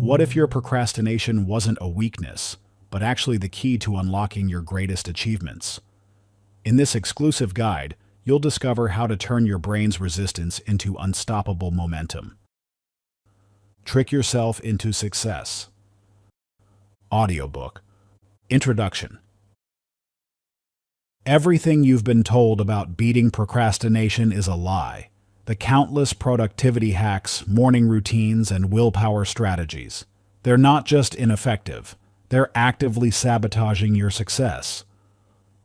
What if your procrastination wasn't a weakness, but actually the key to unlocking your greatest achievements? In this exclusive guide, you'll discover how to turn your brain's resistance into unstoppable momentum. Trick yourself into success. Audiobook. Introduction. Everything you've been told about beating procrastination is a lie. The countless productivity hacks, morning routines, and willpower strategies. They're not just ineffective, they're actively sabotaging your success.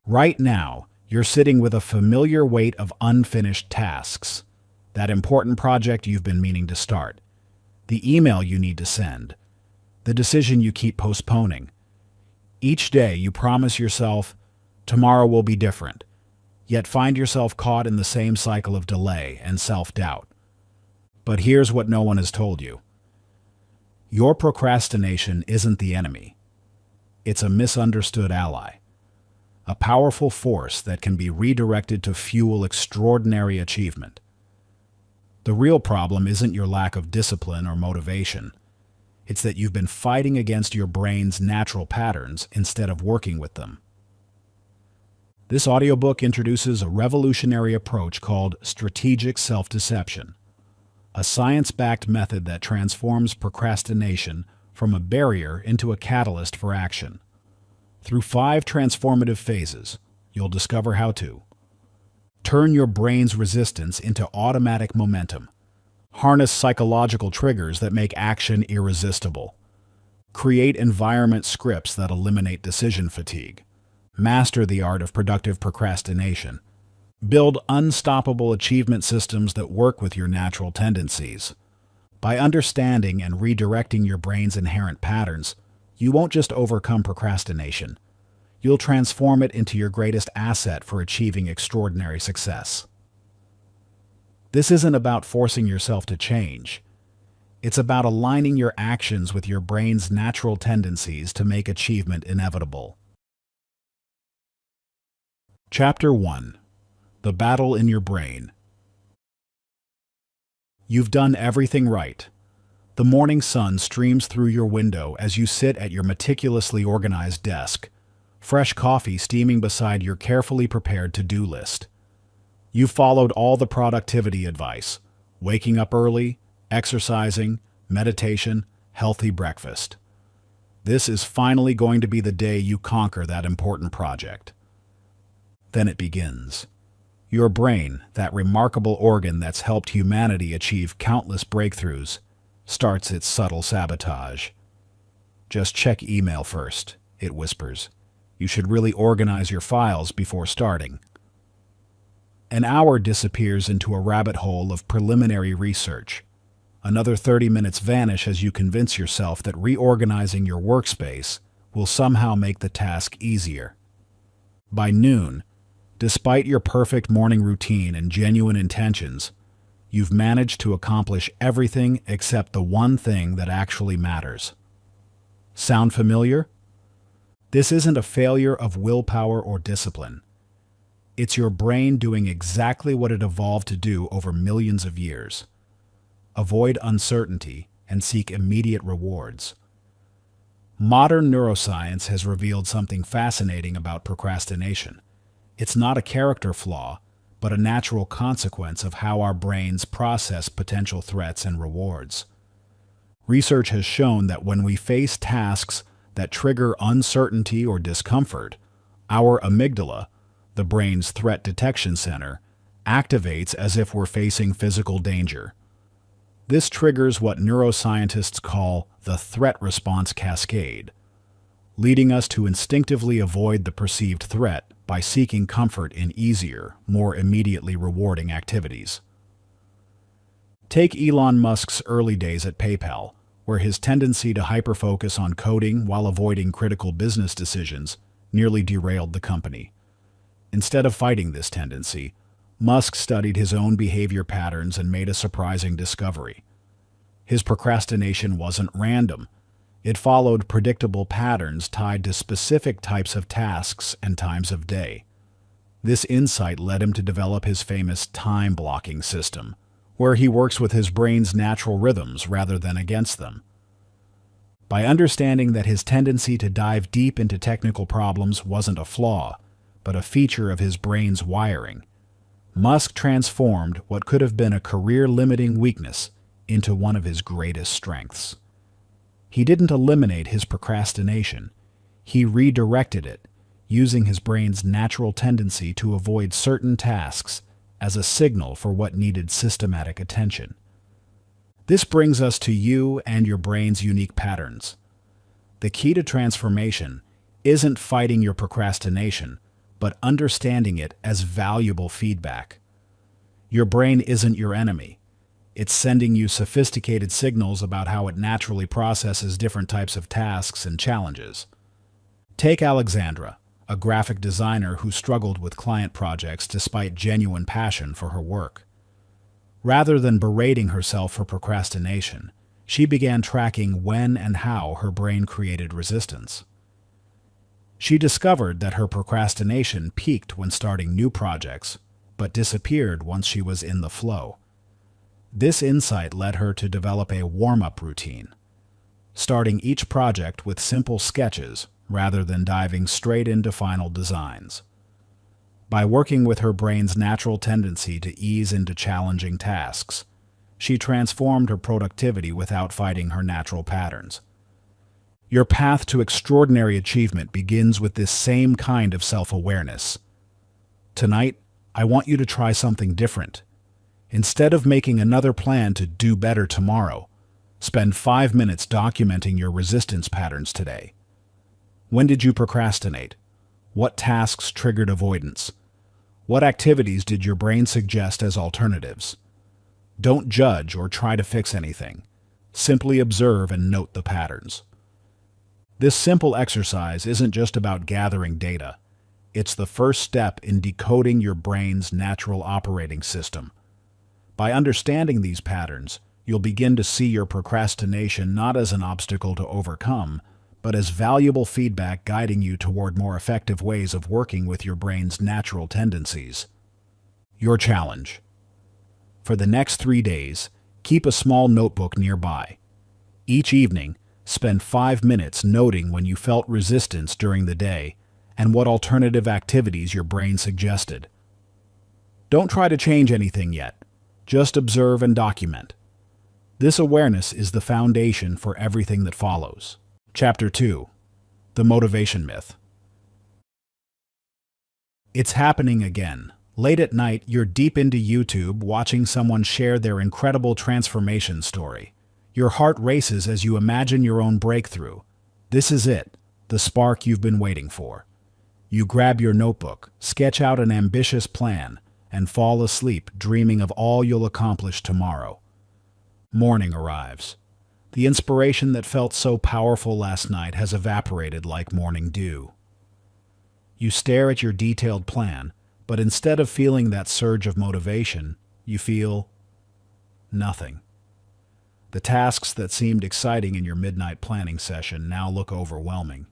Right now, you're sitting with a familiar weight of unfinished tasks. That important project you've been meaning to start. The email you need to send. The decision you keep postponing. Each day you promise yourself, tomorrow will be different, yet find yourself caught in the same cycle of delay and self-doubt. But here's what no one has told you. Your procrastination isn't the enemy. It's a misunderstood ally. A powerful force that can be redirected to fuel extraordinary achievement. The real problem isn't your lack of discipline or motivation. It's that you've been fighting against your brain's natural patterns instead of working with them. This audiobook introduces a revolutionary approach called strategic self-deception, a science-backed method that transforms procrastination from a barrier into a catalyst for action. Through 5 transformative phases, you'll discover how to turn your brain's resistance into automatic momentum, harness psychological triggers that make action irresistible, create environment scripts that eliminate decision fatigue, master the art of productive procrastination, build unstoppable achievement systems that work with your natural tendencies. By understanding and redirecting your brain's inherent patterns, you won't just overcome procrastination. You'll transform it into your greatest asset for achieving extraordinary success. This isn't about forcing yourself to change. It's about aligning your actions with your brain's natural tendencies to make achievement inevitable. Chapter 1. The Battle in Your Brain. You've done everything right. The morning sun streams through your window as you sit at your meticulously organized desk, fresh coffee steaming beside your carefully prepared to-do list. You've followed all the productivity advice: waking up early, exercising, meditation, healthy breakfast. This is finally going to be the day you conquer that important project. Then it begins. Your brain, that remarkable organ that's helped humanity achieve countless breakthroughs, starts its subtle sabotage. Just check email first, it whispers. You should really organize your files before starting. An hour disappears into a rabbit hole of preliminary research. Another 30 minutes vanish as you convince yourself that reorganizing your workspace will somehow make the task easier. By noon, despite your perfect morning routine and genuine intentions, you've managed to accomplish everything except the one thing that actually matters. Sound familiar? This isn't a failure of willpower or discipline. It's your brain doing exactly what it evolved to do over millions of years. Avoid uncertainty and seek immediate rewards. Modern neuroscience has revealed something fascinating about procrastination. It's not a character flaw, but a natural consequence of how our brains process potential threats and rewards. Research has shown that when we face tasks that trigger uncertainty or discomfort, our amygdala, the brain's threat detection center, activates as if we're facing physical danger. This triggers what neuroscientists call the threat response cascade, leading us to instinctively avoid the perceived threat by seeking comfort in easier, more immediately rewarding activities. Take Elon Musk's early days at PayPal, where his tendency to hyper-focus on coding while avoiding critical business decisions nearly derailed the company. Instead of fighting this tendency, Musk studied his own behavior patterns and made a surprising discovery. His procrastination wasn't random. It followed predictable patterns tied to specific types of tasks and times of day. This insight led him to develop his famous time blocking system, where he works with his brain's natural rhythms rather than against them. By understanding that his tendency to dive deep into technical problems wasn't a flaw, but a feature of his brain's wiring, Musk transformed what could have been a career-limiting weakness into one of his greatest strengths. He didn't eliminate his procrastination. He redirected it, using his brain's natural tendency to avoid certain tasks as a signal for what needed systematic attention. This brings us to you and your brain's unique patterns. The key to transformation isn't fighting your procrastination, but understanding it as valuable feedback. Your brain isn't your enemy. It's sending you sophisticated signals about how it naturally processes different types of tasks and challenges. Take Alexandra, a graphic designer who struggled with client projects despite genuine passion for her work. Rather than berating herself for procrastination, she began tracking when and how her brain created resistance. She discovered that her procrastination peaked when starting new projects, but disappeared once she was in the flow. This insight led her to develop a warm-up routine, starting each project with simple sketches rather than diving straight into final designs. By working with her brain's natural tendency to ease into challenging tasks, she transformed her productivity without fighting her natural patterns. Your path to extraordinary achievement begins with this same kind of self-awareness. Tonight, I want you to try something different. Instead of making another plan to do better tomorrow, spend 5 minutes documenting your resistance patterns today. When did you procrastinate? What tasks triggered avoidance? What activities did your brain suggest as alternatives? Don't judge or try to fix anything. Simply observe and note the patterns. This simple exercise isn't just about gathering data. It's the first step in decoding your brain's natural operating system. By understanding these patterns, you'll begin to see your procrastination not as an obstacle to overcome, but as valuable feedback guiding you toward more effective ways of working with your brain's natural tendencies. Your challenge. For the next 3 days, keep a small notebook nearby. Each evening, spend 5 minutes noting when you felt resistance during the day and what alternative activities your brain suggested. Don't try to change anything yet. Just observe and document. This awareness is the foundation for everything that follows. Chapter 2. The Motivation Myth. It's happening again. Late at night, you're deep into YouTube watching someone share their incredible transformation story. Your heart races as you imagine your own breakthrough. This is it, the spark you've been waiting for. You grab your notebook, sketch out an ambitious plan, and fall asleep dreaming of all you'll accomplish tomorrow. Morning arrives. The inspiration that felt so powerful last night has evaporated like morning dew. You stare at your detailed plan, but instead of feeling that surge of motivation, you feel nothing. The tasks that seemed exciting in your midnight planning session now look overwhelming.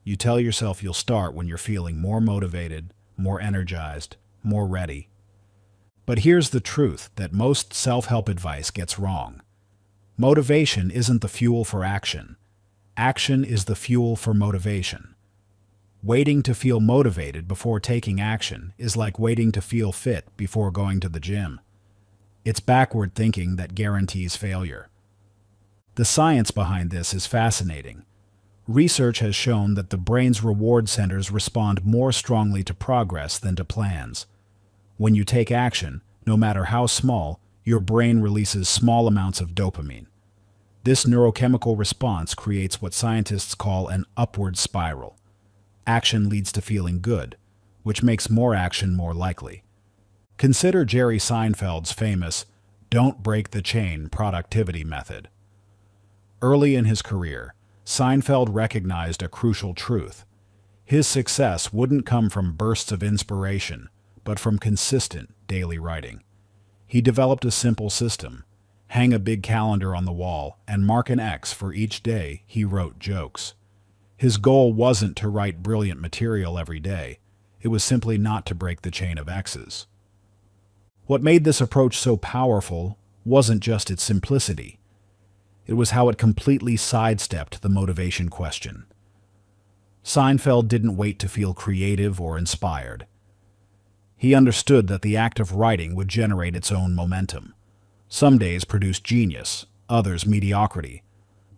You tell yourself you'll start when you're feeling more motivated, more energized, more ready. But here's the truth that most self-help advice gets wrong. Motivation isn't the fuel for action. Action is the fuel for motivation. Waiting to feel motivated before taking action is like waiting to feel fit before going to the gym. It's backward thinking that guarantees failure. The science behind this is fascinating. Research has shown that the brain's reward centers respond more strongly to progress than to plans. When you take action, no matter how small, your brain releases small amounts of dopamine. This neurochemical response creates what scientists call an upward spiral. Action leads to feeling good, which makes more action more likely. Consider Jerry Seinfeld's famous "don't break the chain" productivity method. Early in his career, Seinfeld recognized a crucial truth. His success wouldn't come from bursts of inspiration, but from consistent daily writing. He developed a simple system: hang a big calendar on the wall and mark an X for each day he wrote jokes. His goal wasn't to write brilliant material every day. It was simply not to break the chain of X's. What made this approach so powerful wasn't just its simplicity. It was how it completely sidestepped the motivation question. Seinfeld didn't wait to feel creative or inspired. He understood that the act of writing would generate its own momentum. Some days produced genius, others mediocrity,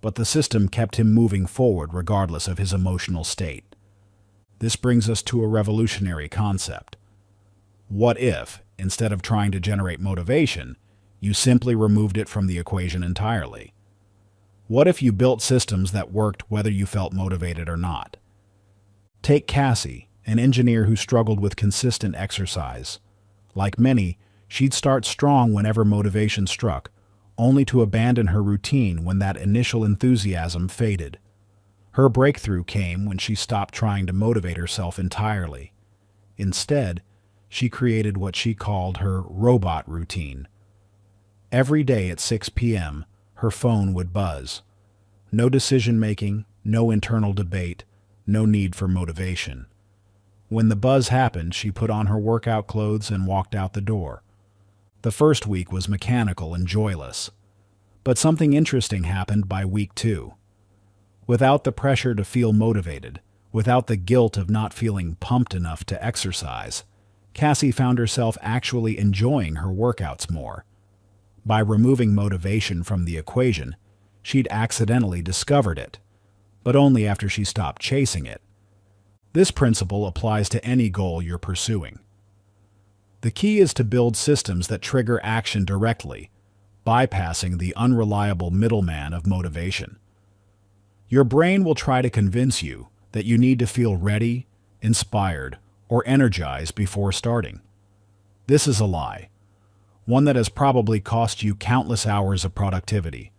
but the system kept him moving forward regardless of his emotional state. This brings us to a revolutionary concept. What if, instead of trying to generate motivation, you simply removed it from the equation entirely? What if you built systems that worked whether you felt motivated or not? Take Cassie, an engineer who struggled with consistent exercise. Like many, she'd start strong whenever motivation struck, only to abandon her routine when that initial enthusiasm faded. Her breakthrough came when she stopped trying to motivate herself entirely. Instead, she created what she called her robot routine. Every day at 6 p.m., her phone would buzz. No decision-making, no internal debate, no need for motivation. When the buzz happened, she put on her workout clothes and walked out the door. The first week was mechanical and joyless. But something interesting happened by week 2. Without the pressure to feel motivated, without the guilt of not feeling pumped enough to exercise, Cassie found herself actually enjoying her workouts more. By removing motivation from the equation, she'd accidentally discovered it, but only after she stopped chasing it. This principle applies to any goal you're pursuing. The key is to build systems that trigger action directly, bypassing the unreliable middleman of motivation. Your brain will try to convince you that you need to feel ready, inspired, or energized before starting. This is a lie, one that has probably cost you countless hours of productivity.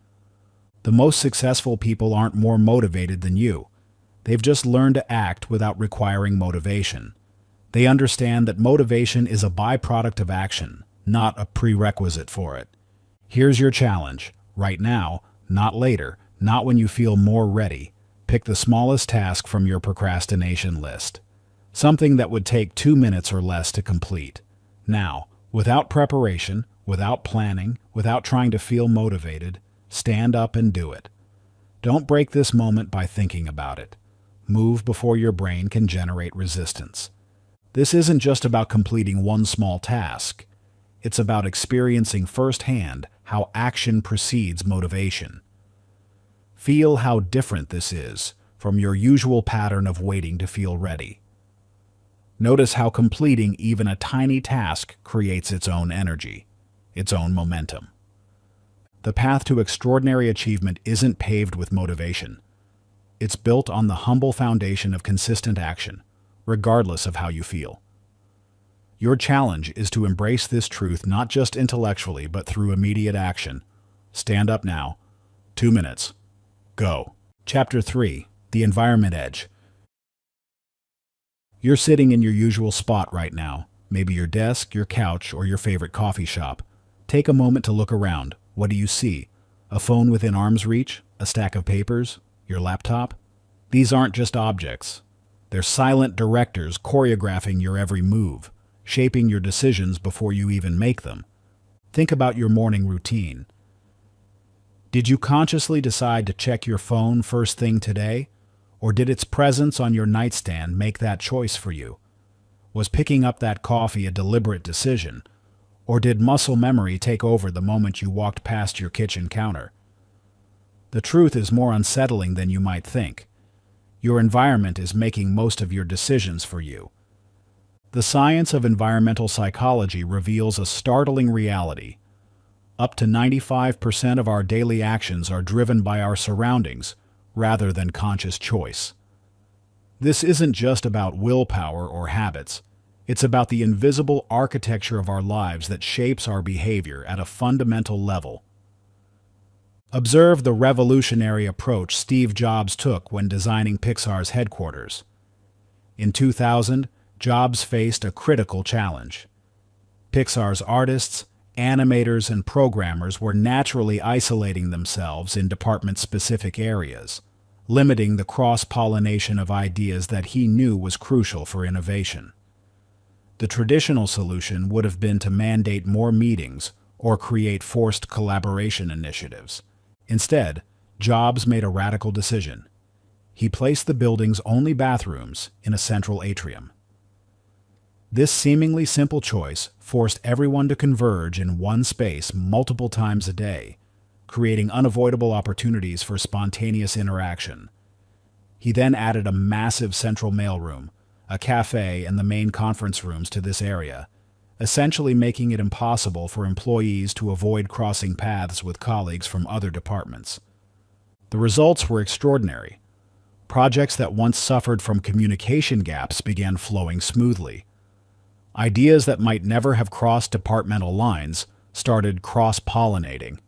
The most successful people aren't more motivated than you. They've just learned to act without requiring motivation. They understand that motivation is a byproduct of action, not a prerequisite for it. Here's your challenge. Right now, not later, not when you feel more ready. Pick the smallest task from your procrastination list. Something that would take 2 minutes or less to complete. Now, without preparation, without planning, without trying to feel motivated, stand up and do it. Don't break this moment by thinking about it. Move before your brain can generate resistance. This isn't just about completing one small task. It's about experiencing firsthand how action precedes motivation. Feel how different this is from your usual pattern of waiting to feel ready. Notice how completing even a tiny task creates its own energy, its own momentum. The path to extraordinary achievement isn't paved with motivation. It's built on the humble foundation of consistent action, regardless of how you feel. Your challenge is to embrace this truth not just intellectually, but through immediate action. Stand up now. 2 minutes. Go. Chapter 3. The Environment Edge. You're sitting in your usual spot right now, maybe your desk, your couch, or your favorite coffee shop. Take a moment to look around. What do you see? A phone within arm's reach? A stack of papers? Your laptop? These aren't just objects. They're silent directors choreographing your every move, shaping your decisions before you even make them. Think about your morning routine. Did you consciously decide to check your phone first thing today? Or did its presence on your nightstand make that choice for you? Was picking up that coffee a deliberate decision? Or did muscle memory take over the moment you walked past your kitchen counter? The truth is more unsettling than you might think. Your environment is making most of your decisions for you. The science of environmental psychology reveals a startling reality. Up to 95% of our daily actions are driven by our surroundings, rather than conscious choice. This isn't just about willpower or habits. It's about the invisible architecture of our lives that shapes our behavior at a fundamental level. Observe the revolutionary approach Steve Jobs took when designing Pixar's headquarters. In 2000, Jobs faced a critical challenge. Pixar's artists, animators, and programmers were naturally isolating themselves in department-specific areas, limiting the cross-pollination of ideas that he knew was crucial for innovation. The traditional solution would have been to mandate more meetings or create forced collaboration initiatives. Instead, Jobs made a radical decision. He placed the building's only bathrooms in a central atrium. This seemingly simple choice forced everyone to converge in one space multiple times a day, creating unavoidable opportunities for spontaneous interaction. He then added a massive central mailroom, a cafe, and the main conference rooms to this area, essentially making it impossible for employees to avoid crossing paths with colleagues from other departments. The results were extraordinary. Projects that once suffered from communication gaps began flowing smoothly. Ideas that might never have crossed departmental lines started cross-pollinating.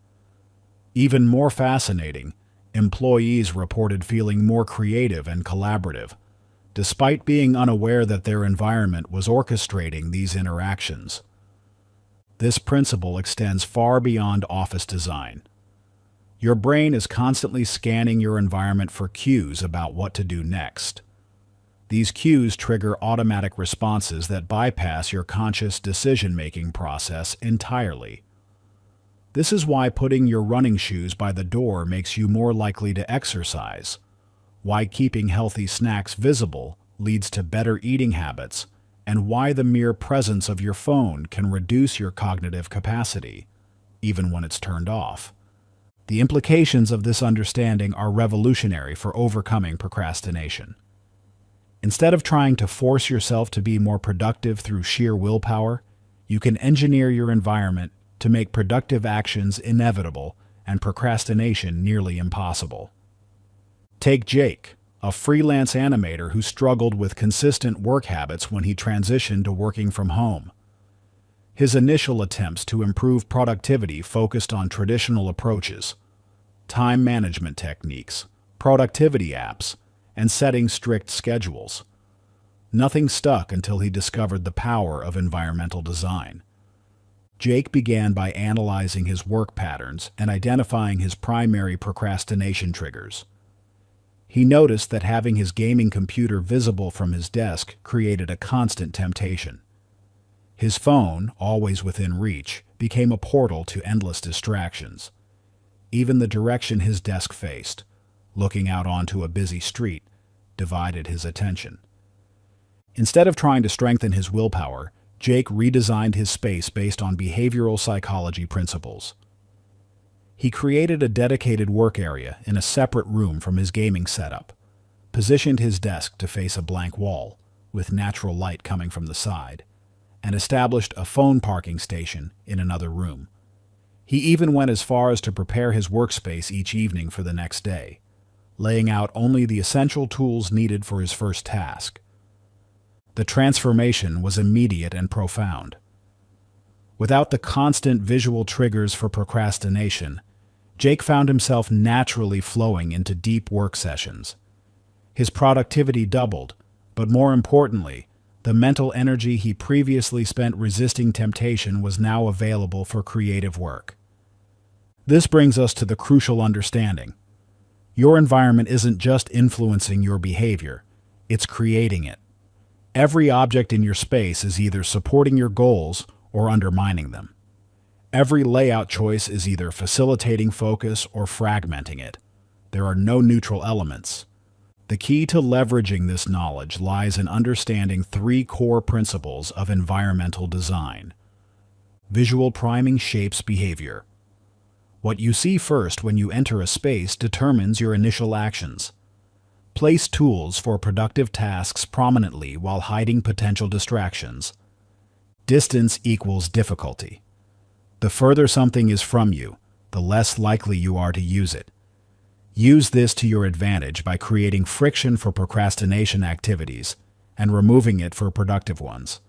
Even more fascinating, employees reported feeling more creative and collaborative, despite being unaware that their environment was orchestrating these interactions. This principle extends far beyond office design. Your brain is constantly scanning your environment for cues about what to do next. These cues trigger automatic responses that bypass your conscious decision-making process entirely. This is why putting your running shoes by the door makes you more likely to exercise, why keeping healthy snacks visible leads to better eating habits, and why the mere presence of your phone can reduce your cognitive capacity, even when it's turned off. The implications of this understanding are revolutionary for overcoming procrastination. Instead of trying to force yourself to be more productive through sheer willpower, you can engineer your environment to make productive actions inevitable and procrastination nearly impossible. Take Jake, a freelance animator who struggled with consistent work habits when he transitioned to working from home. His initial attempts to improve productivity focused on traditional approaches, time management techniques, productivity apps, and setting strict schedules. Nothing stuck until he discovered the power of environmental design. Jake began by analyzing his work patterns and identifying his primary procrastination triggers. He noticed that having his gaming computer visible from his desk created a constant temptation. His phone, always within reach, became a portal to endless distractions. Even the direction his desk faced, looking out onto a busy street, divided his attention. Instead of trying to strengthen his willpower, Jake redesigned his space based on behavioral psychology principles. He created a dedicated work area in a separate room from his gaming setup, positioned his desk to face a blank wall, with natural light coming from the side, and established a phone parking station in another room. He even went as far as to prepare his workspace each evening for the next day, laying out only the essential tools needed for his first task. The transformation was immediate and profound. Without the constant visual triggers for procrastination, Jake found himself naturally flowing into deep work sessions. His productivity doubled, but more importantly, the mental energy he previously spent resisting temptation was now available for creative work. This brings us to the crucial understanding. Your environment isn't just influencing your behavior, it's creating it. Every object in your space is either supporting your goals or undermining them. Every layout choice is either facilitating focus or fragmenting it. There are no neutral elements. The key to leveraging this knowledge lies in understanding three core principles of environmental design. Visual priming shapes behavior. What you see first when you enter a space determines your initial actions. Place tools for productive tasks prominently while hiding potential distractions. Distance equals difficulty. The further something is from you, the less likely you are to use it. Use this to your advantage by creating friction for procrastination activities and removing it for productive ones.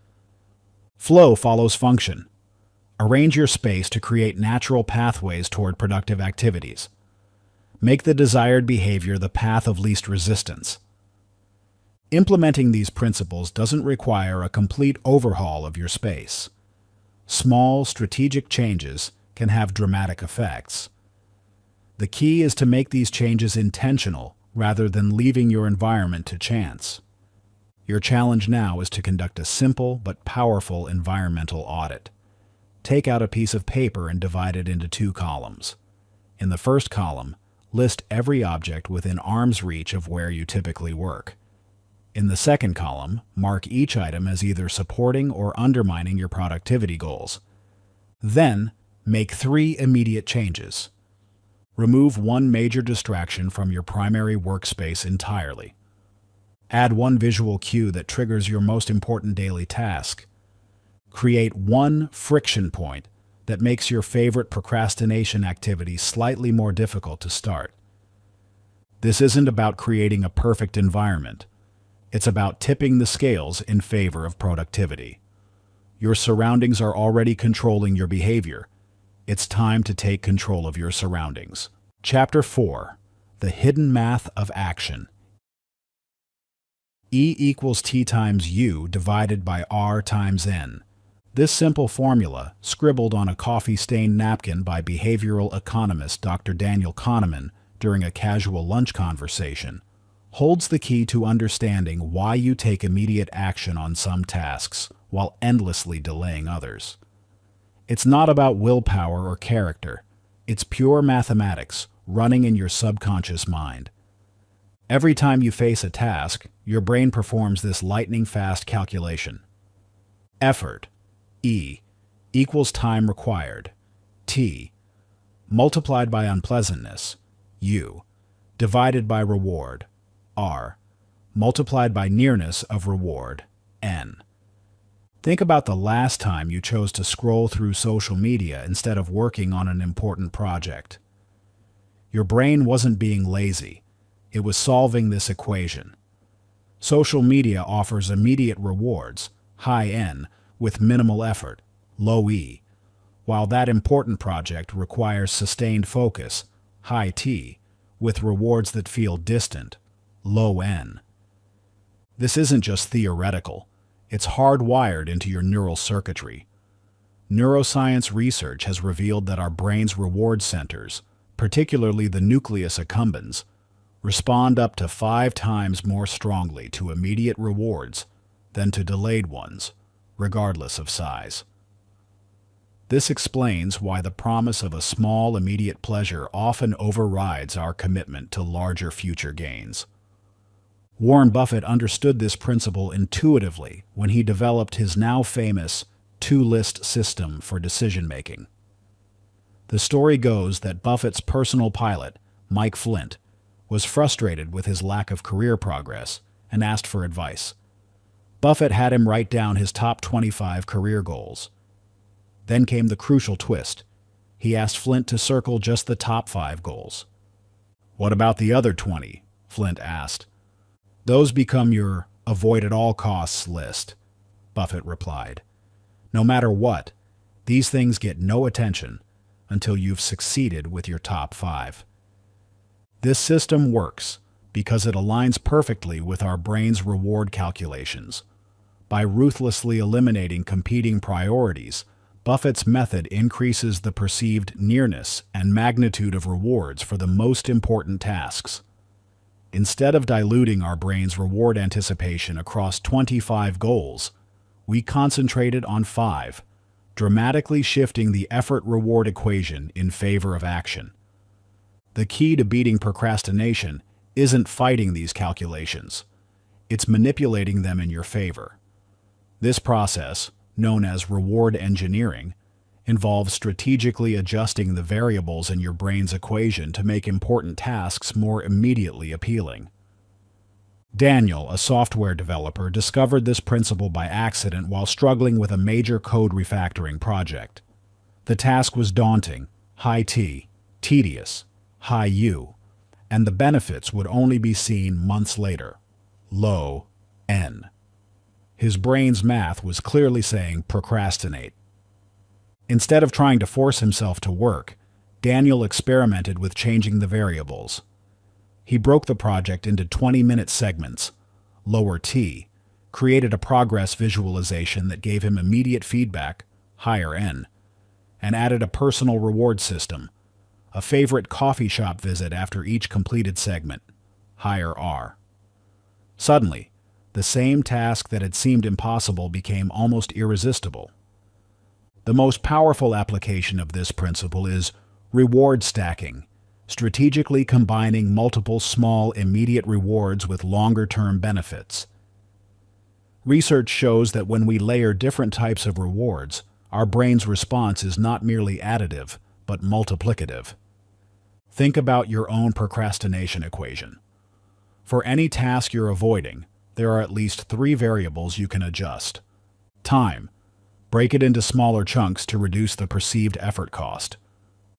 Flow follows function. Arrange your space to create natural pathways toward productive activities. Make the desired behavior the path of least resistance. Implementing these principles doesn't require a complete overhaul of your space. Small, strategic changes can have dramatic effects. The key is to make these changes intentional rather than leaving your environment to chance. Your challenge now is to conduct a simple but powerful environmental audit. Take out a piece of paper and divide it into 2 columns. In the first column, list every object within arm's reach of where you typically work. In the second column, mark each item as either supporting or undermining your productivity goals. Then, make 3 immediate changes. Remove one major distraction from your primary workspace entirely. Add one visual cue that triggers your most important daily task. Create one friction point that makes your favorite procrastination activity slightly more difficult to start. This isn't about creating a perfect environment. It's about tipping the scales in favor of productivity. Your surroundings are already controlling your behavior. It's time to take control of your surroundings. Chapter 4. The Hidden Math of Action. E equals T times U divided by R times N. This simple formula, scribbled on a coffee-stained napkin by behavioral economist Dr. Daniel Kahneman during a casual lunch conversation, holds the key to understanding why you take immediate action on some tasks while endlessly delaying others. It's not about willpower or character. It's pure mathematics running in your subconscious mind. Every time you face a task, your brain performs this lightning-fast calculation. Effort, E, equals time required, T, multiplied by unpleasantness, U, divided by reward, R, multiplied by nearness of reward, N. Think about the last time you chose to scroll through social media instead of working on an important project. Your brain wasn't being lazy. It was solving this equation. Social media offers immediate rewards, high N, with minimal effort, low E, while that important project requires sustained focus, high T, with rewards that feel distant, low N. This isn't just theoretical. It's hardwired into your neural circuitry. Neuroscience research has revealed that our brain's reward centers, particularly the nucleus accumbens, respond up to 5 times more strongly to immediate rewards than to delayed ones, regardless of size. This explains why the promise of a small immediate pleasure often overrides our commitment to larger future gains. Warren Buffett understood this principle intuitively when he developed his now famous two-list system for decision-making. The story goes that Buffett's personal pilot, Mike Flint, was frustrated with his lack of career progress and asked for advice. Buffett had him write down his top 25 career goals. Then came the crucial twist. He asked Flint to circle just the top 5 goals. "What about the other 20?" Flint asked. "Those become your avoid-at-all-costs list," Buffett replied. "No matter what, these things get no attention until you've succeeded with your top 5. This system works because it aligns perfectly with our brain's reward calculations. By ruthlessly eliminating competing priorities, Buffett's method increases the perceived nearness and magnitude of rewards for the most important tasks. Instead of diluting our brain's reward anticipation across 25 goals, we concentrated on 5, dramatically shifting the effort-reward equation in favor of action. The key to beating procrastination isn't fighting these calculations. It's manipulating them in your favor. This process, known as reward engineering, involves strategically adjusting the variables in your brain's equation to make important tasks more immediately appealing. Daniel, a software developer, discovered this principle by accident while struggling with a major code refactoring project. The task was daunting, high T, tedious, high U, and the benefits would only be seen months later, low N. His brain's math was clearly saying procrastinate. Instead of trying to force himself to work, Daniel experimented with changing the variables. He broke the project into 20-minute segments, lower T, created a progress visualization that gave him immediate feedback, higher N, and added a personal reward system, a favorite coffee shop visit after each completed segment, higher R. Suddenly, the same task that had seemed impossible became almost irresistible. The most powerful application of this principle is reward stacking strategically combining multiple small, immediate rewards with longer-term benefits. Research shows that when we layer different types of rewards, our brain's response is not merely additive, but multiplicative. Think about your own procrastination equation. For any task you're avoiding, there are at least 3 variables you can adjust. Time. Break it into smaller chunks to reduce the perceived effort cost.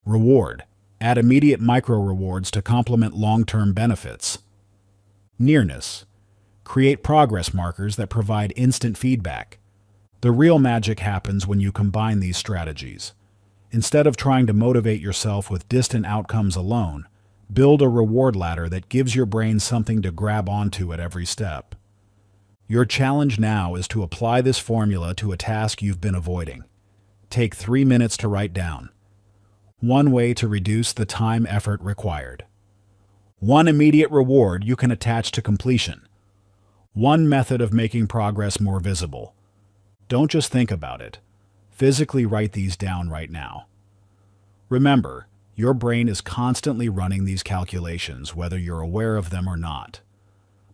Reward. Add immediate micro-rewards to complement long-term benefits. Nearness. Create progress markers that provide instant feedback. The real magic happens when you combine these strategies. Instead of trying to motivate yourself with distant outcomes alone, build a reward ladder that gives your brain something to grab onto at every step. Your challenge now is to apply this formula to a task you've been avoiding. Take 3 minutes to write down. 1 way to reduce the time effort required. 1 immediate reward you can attach to completion. 1 method of making progress more visible. Don't just think about it. Physically write these down right now. Remember, your brain is constantly running these calculations, whether you're aware of them or not.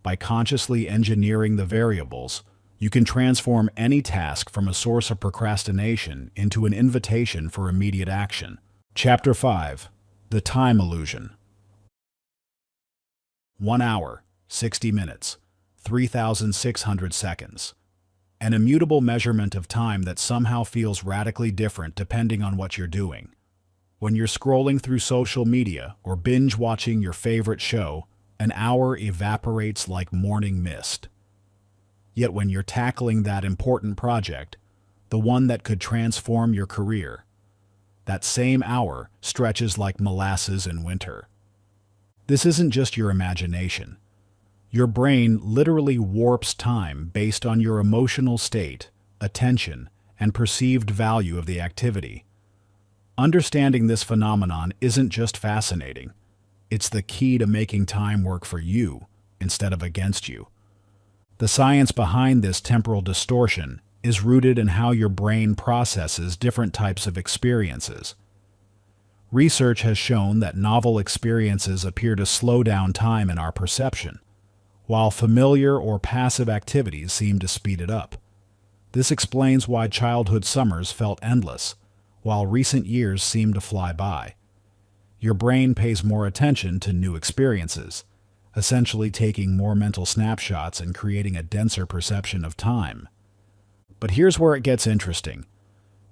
By consciously engineering the variables, you can transform any task from a source of procrastination into an invitation for immediate action. Chapter 5. The Time Illusion. 1 hour, 60 minutes, 3,600 seconds. An immutable measurement of time that somehow feels radically different depending on what you're doing. When you're scrolling through social media or binge-watching your favorite show, an hour evaporates like morning mist. Yet when you're tackling that important project, the one that could transform your career, that same hour stretches like molasses in winter. This isn't just your imagination. Your brain literally warps time based on your emotional state, attention, and perceived value of the activity. Understanding this phenomenon isn't just fascinating. It's the key to making time work for you instead of against you. The science behind this temporal distortion is rooted in how your brain processes different types of experiences. Research has shown that novel experiences appear to slow down time in our perception, while familiar or passive activities seem to speed it up. This explains why childhood summers felt endless, while recent years seem to fly by. Your brain pays more attention to new experiences, essentially taking more mental snapshots and creating a denser perception of time. But here's where it gets interesting.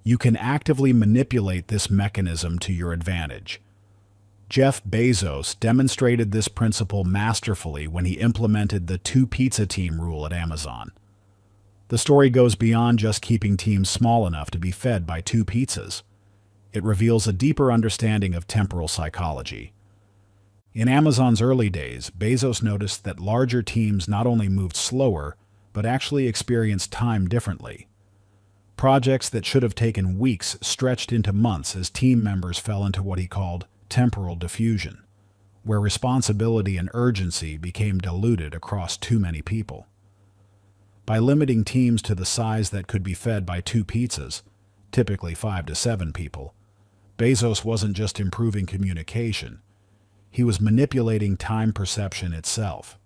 You can actively manipulate this mechanism to your advantage. Jeff Bezos demonstrated this principle masterfully when he implemented the 2-pizza team rule at Amazon. The story goes beyond just keeping teams small enough to be fed by 2 pizzas. It reveals a deeper understanding of temporal psychology. In Amazon's early days, Bezos noticed that larger teams not only moved slower, but actually experienced time differently. Projects that should have taken weeks stretched into months as team members fell into what he called temporal diffusion, where responsibility and urgency became diluted across too many people. By limiting teams to the size that could be fed by 2 pizzas, typically 5 to 7 people, Bezos wasn't just improving communication, he was manipulating time perception itself.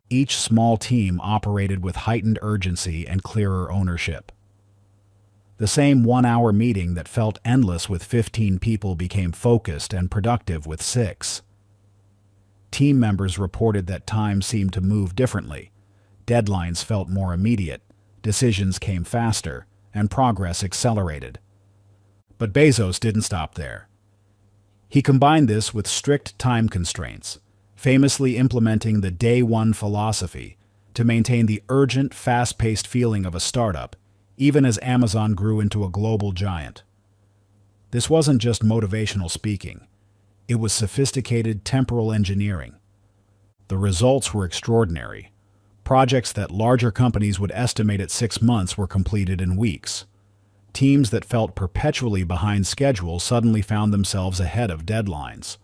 Each small team operated with heightened urgency and clearer ownership. The same 1-hour meeting that felt endless with 15 people became focused and productive with 6. Team members reported that time seemed to move differently. Deadlines felt more immediate, decisions came faster, and progress accelerated. But Bezos didn't stop there. He combined this with strict time constraints, famously implementing the Day One philosophy to maintain the urgent, fast-paced feeling of a startup, even as Amazon grew into a global giant. This wasn't just motivational speaking. It was sophisticated temporal engineering. The results were extraordinary. Projects that larger companies would estimate at 6 months were completed in weeks. Teams that felt perpetually behind schedule suddenly found themselves ahead of deadlines.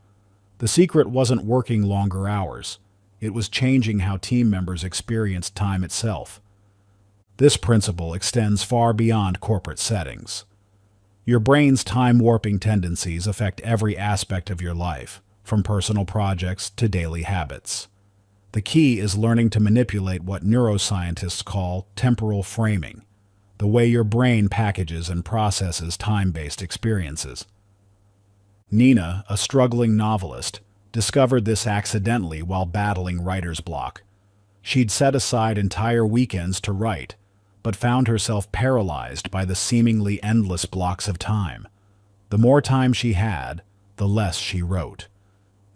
The secret wasn't working longer hours. It was changing how team members experienced time itself. This principle extends far beyond corporate settings. Your brain's time-warping tendencies affect every aspect of your life, from personal projects to daily habits. The key is learning to manipulate what neuroscientists call temporal framing, the way your brain packages and processes time-based experiences. Nina, a struggling novelist, discovered this accidentally while battling writer's block. She'd set aside entire weekends to write, but found herself paralyzed by the seemingly endless blocks of time. The more time she had, the less she wrote.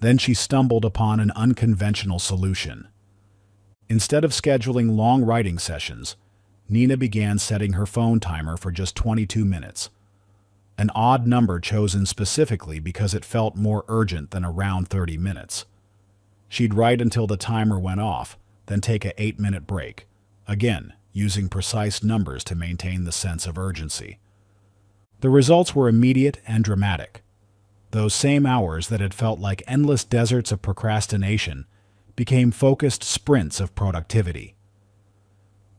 Then she stumbled upon an unconventional solution. Instead of scheduling long writing sessions, Nina began setting her phone timer for just 22 minutes. An odd number chosen specifically because it felt more urgent than around 30 minutes. She'd write until the timer went off, then take an 8-minute break, again using precise numbers to maintain the sense of urgency. The results were immediate and dramatic. Those same hours that had felt like endless deserts of procrastination became focused sprints of productivity.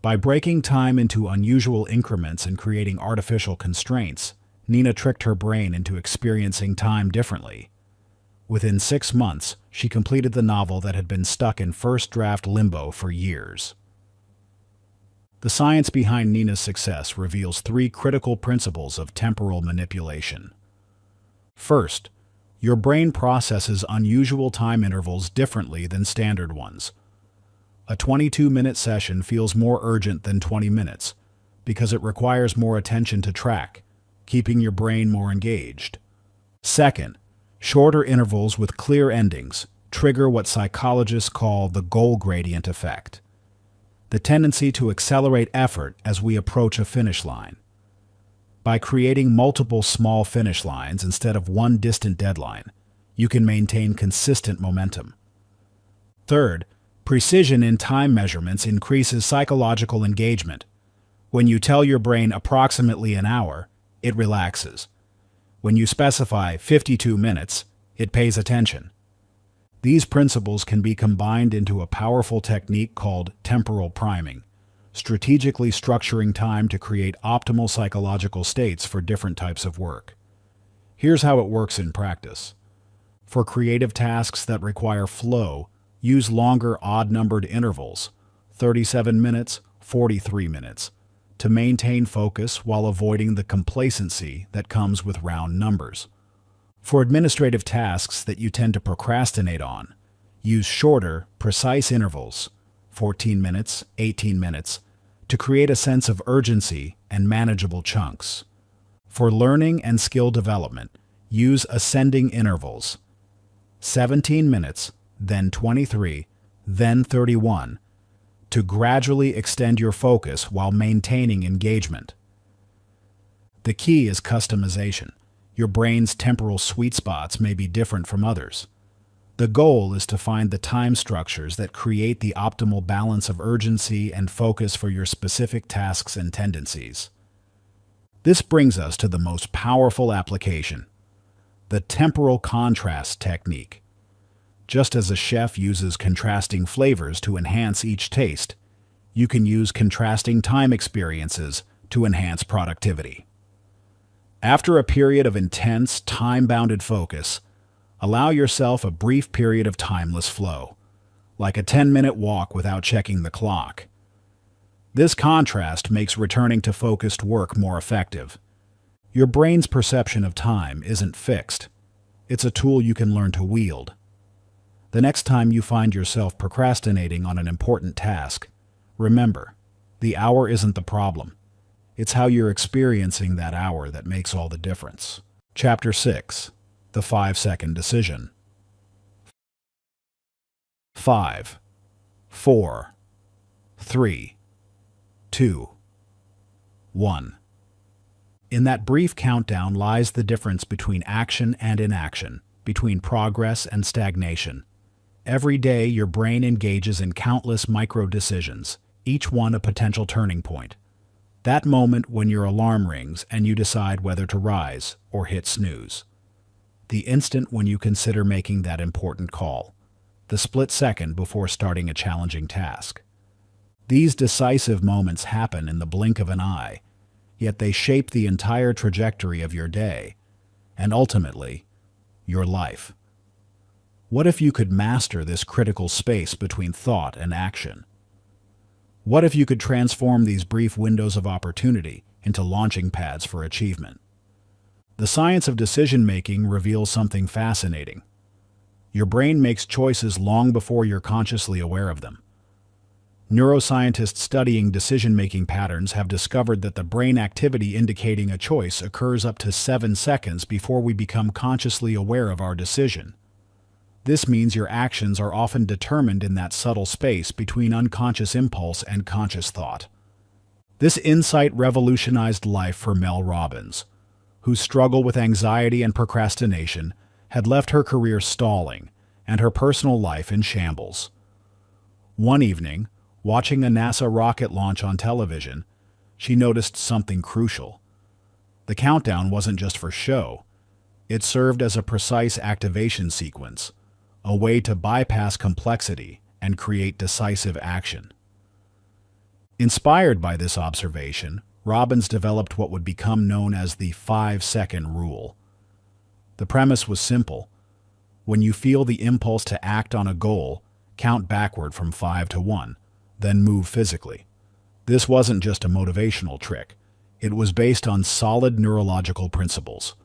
By breaking time into unusual increments and creating artificial constraints, Nina tricked her brain into experiencing time differently. Within 6 months, she completed the novel that had been stuck in first draft limbo for years. The science behind Nina's success reveals 3 critical principles of temporal manipulation. First, your brain processes unusual time intervals differently than standard ones. A 22-minute session feels more urgent than 20 minutes because it requires more attention to track, keeping your brain more engaged. Second, shorter intervals with clear endings trigger what psychologists call the goal gradient effect, the tendency to accelerate effort as we approach a finish line. By creating multiple small finish lines instead of one distant deadline, you can maintain consistent momentum. Third, precision in time measurements increases psychological engagement. When you tell your brain approximately an hour, it relaxes. When you specify 52 minutes, it pays attention. These principles can be combined into a powerful technique called temporal priming, strategically structuring time to create optimal psychological states for different types of work. Here's how it works in practice. For creative tasks that require flow, use longer odd-numbered intervals, 37 minutes, 43 minutes, to maintain focus while avoiding the complacency that comes with round numbers. For administrative tasks that you tend to procrastinate on, use shorter, precise intervals, 14 minutes, 18 minutes, to create a sense of urgency and manageable chunks. For learning and skill development, use ascending intervals, 17 minutes, then 23, then 31, to gradually extend your focus while maintaining engagement. The key is customization. Your brain's temporal sweet spots may be different from others. The goal is to find the time structures that create the optimal balance of urgency and focus for your specific tasks and tendencies. This brings us to the most powerful application, the temporal contrast technique. Just as a chef uses contrasting flavors to enhance each taste, you can use contrasting time experiences to enhance productivity. After a period of intense, time-bounded focus, allow yourself a brief period of timeless flow, like a 10-minute walk without checking the clock. This contrast makes returning to focused work more effective. Your brain's perception of time isn't fixed. It's a tool you can learn to wield. The next time you find yourself procrastinating on an important task, remember, the hour isn't the problem. It's how you're experiencing that hour that makes all the difference. Chapter 6. The 5-second decision. 5, 4, 3, 2, 1. In that brief countdown lies the difference between action and inaction, between progress and stagnation. Every day, your brain engages in countless micro-decisions, each one a potential turning point. That moment when your alarm rings and you decide whether to rise or hit snooze. The instant when you consider making that important call. The split second before starting a challenging task. These decisive moments happen in the blink of an eye, yet they shape the entire trajectory of your day, and ultimately, your life. What if you could master this critical space between thought and action? What if you could transform these brief windows of opportunity into launching pads for achievement? The science of decision-making reveals something fascinating. Your brain makes choices long before you're consciously aware of them. Neuroscientists studying decision-making patterns have discovered that the brain activity indicating a choice occurs up to 7 seconds before we become consciously aware of our decision. This means your actions are often determined in that subtle space between unconscious impulse and conscious thought. This insight revolutionized life for Mel Robbins, whose struggle with anxiety and procrastination had left her career stalling and her personal life in shambles. One evening, watching a NASA rocket launch on television, she noticed something crucial. The countdown wasn't just for show. It served as a precise activation sequence, a way to bypass complexity and create decisive action. Inspired by this observation, Robbins developed what would become known as the 5-second rule. The premise was simple. When you feel the impulse to act on a goal, count backward from 5 to 1, then move physically. This wasn't just a motivational trick. It was based on solid neurological principles.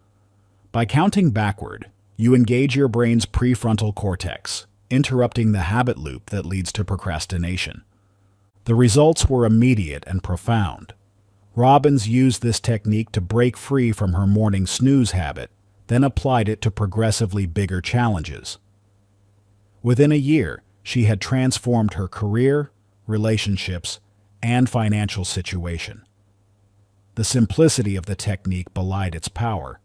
By counting backward, you engage your brain's prefrontal cortex, interrupting the habit loop that leads to procrastination. The results were immediate and profound. Robbins used this technique to break free from her morning snooze habit, then applied it to progressively bigger challenges. Within a year, she had transformed her career, relationships, and financial situation. The simplicity of the technique belied its power.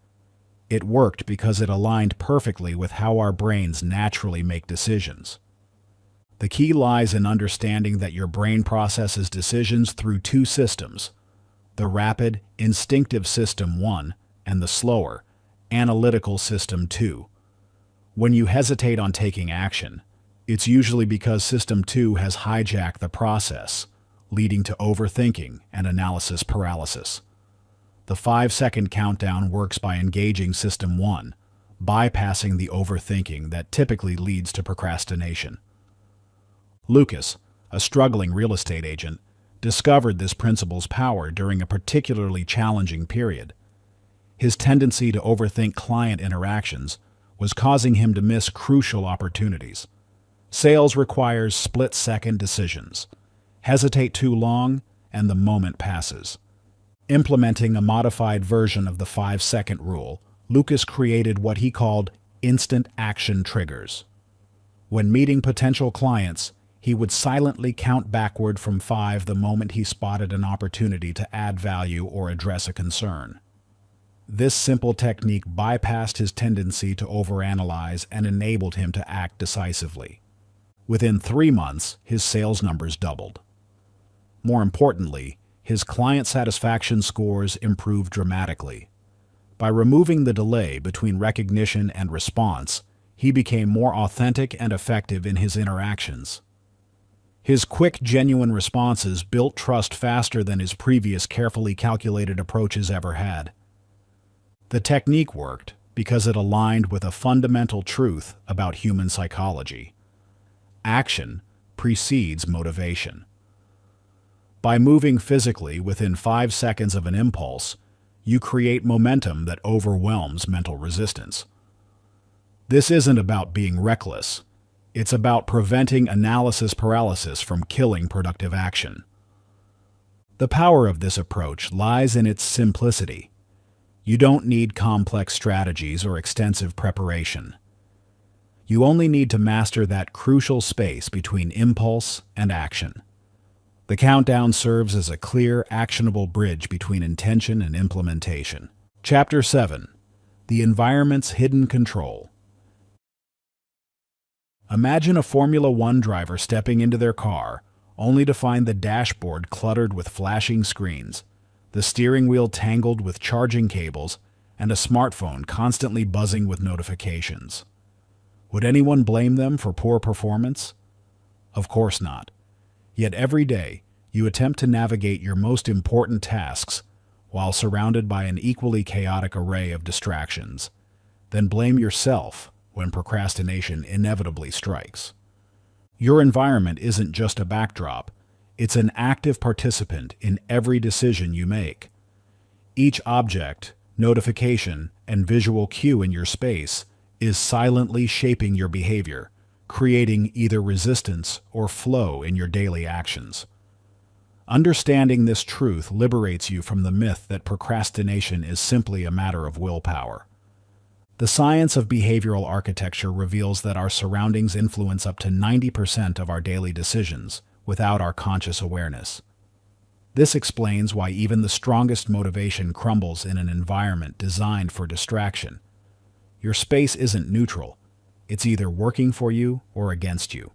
It worked because it aligned perfectly with how our brains naturally make decisions. The key lies in understanding that your brain processes decisions through two systems: the rapid, instinctive system 1 and the slower, analytical system 2. When you hesitate on taking action, it's usually because system 2 has hijacked the process, leading to overthinking and analysis paralysis. The 5-second countdown works by engaging system 1, bypassing the overthinking that typically leads to procrastination. Lucas, a struggling real estate agent, discovered this principle's power during a particularly challenging period. His tendency to overthink client interactions was causing him to miss crucial opportunities. Sales requires split-second decisions. Hesitate too long, and the moment passes. Implementing a modified version of the 5-second rule, Lucas created what he called instant action triggers. When meeting potential clients, he would silently count backward from 5 the moment he spotted an opportunity to add value or address a concern. This simple technique bypassed his tendency to overanalyze and enabled him to act decisively. Within 3 months, his sales numbers doubled. More importantly, his client satisfaction scores improved dramatically. By removing the delay between recognition and response, he became more authentic and effective in his interactions. His quick, genuine responses built trust faster than his previous carefully calculated approaches ever had. The technique worked because it aligned with a fundamental truth about human psychology. Action precedes motivation. By moving physically within 5 seconds of an impulse, you create momentum that overwhelms mental resistance. This isn't about being reckless. It's about preventing analysis paralysis from killing productive action. The power of this approach lies in its simplicity. You don't need complex strategies or extensive preparation. You only need to master that crucial space between impulse and action. The countdown serves as a clear, actionable bridge between intention and implementation. Chapter 7. The Environment's Hidden Control. Imagine a Formula One driver stepping into their car, only to find the dashboard cluttered with flashing screens, the steering wheel tangled with charging cables, and a smartphone constantly buzzing with notifications. Would anyone blame them for poor performance? Of course not. Yet every day, you attempt to navigate your most important tasks while surrounded by an equally chaotic array of distractions. Then blame yourself when procrastination inevitably strikes. Your environment isn't just a backdrop, it's an active participant in every decision you make. Each object, notification, and visual cue in your space is silently shaping your behavior, creating either resistance or flow in your daily actions. Understanding this truth liberates you from the myth that procrastination is simply a matter of willpower. The science of behavioral architecture reveals that our surroundings influence up to 90% of our daily decisions without our conscious awareness. This explains why even the strongest motivation crumbles in an environment designed for distraction. Your space isn't neutral. It's either working for you or against you.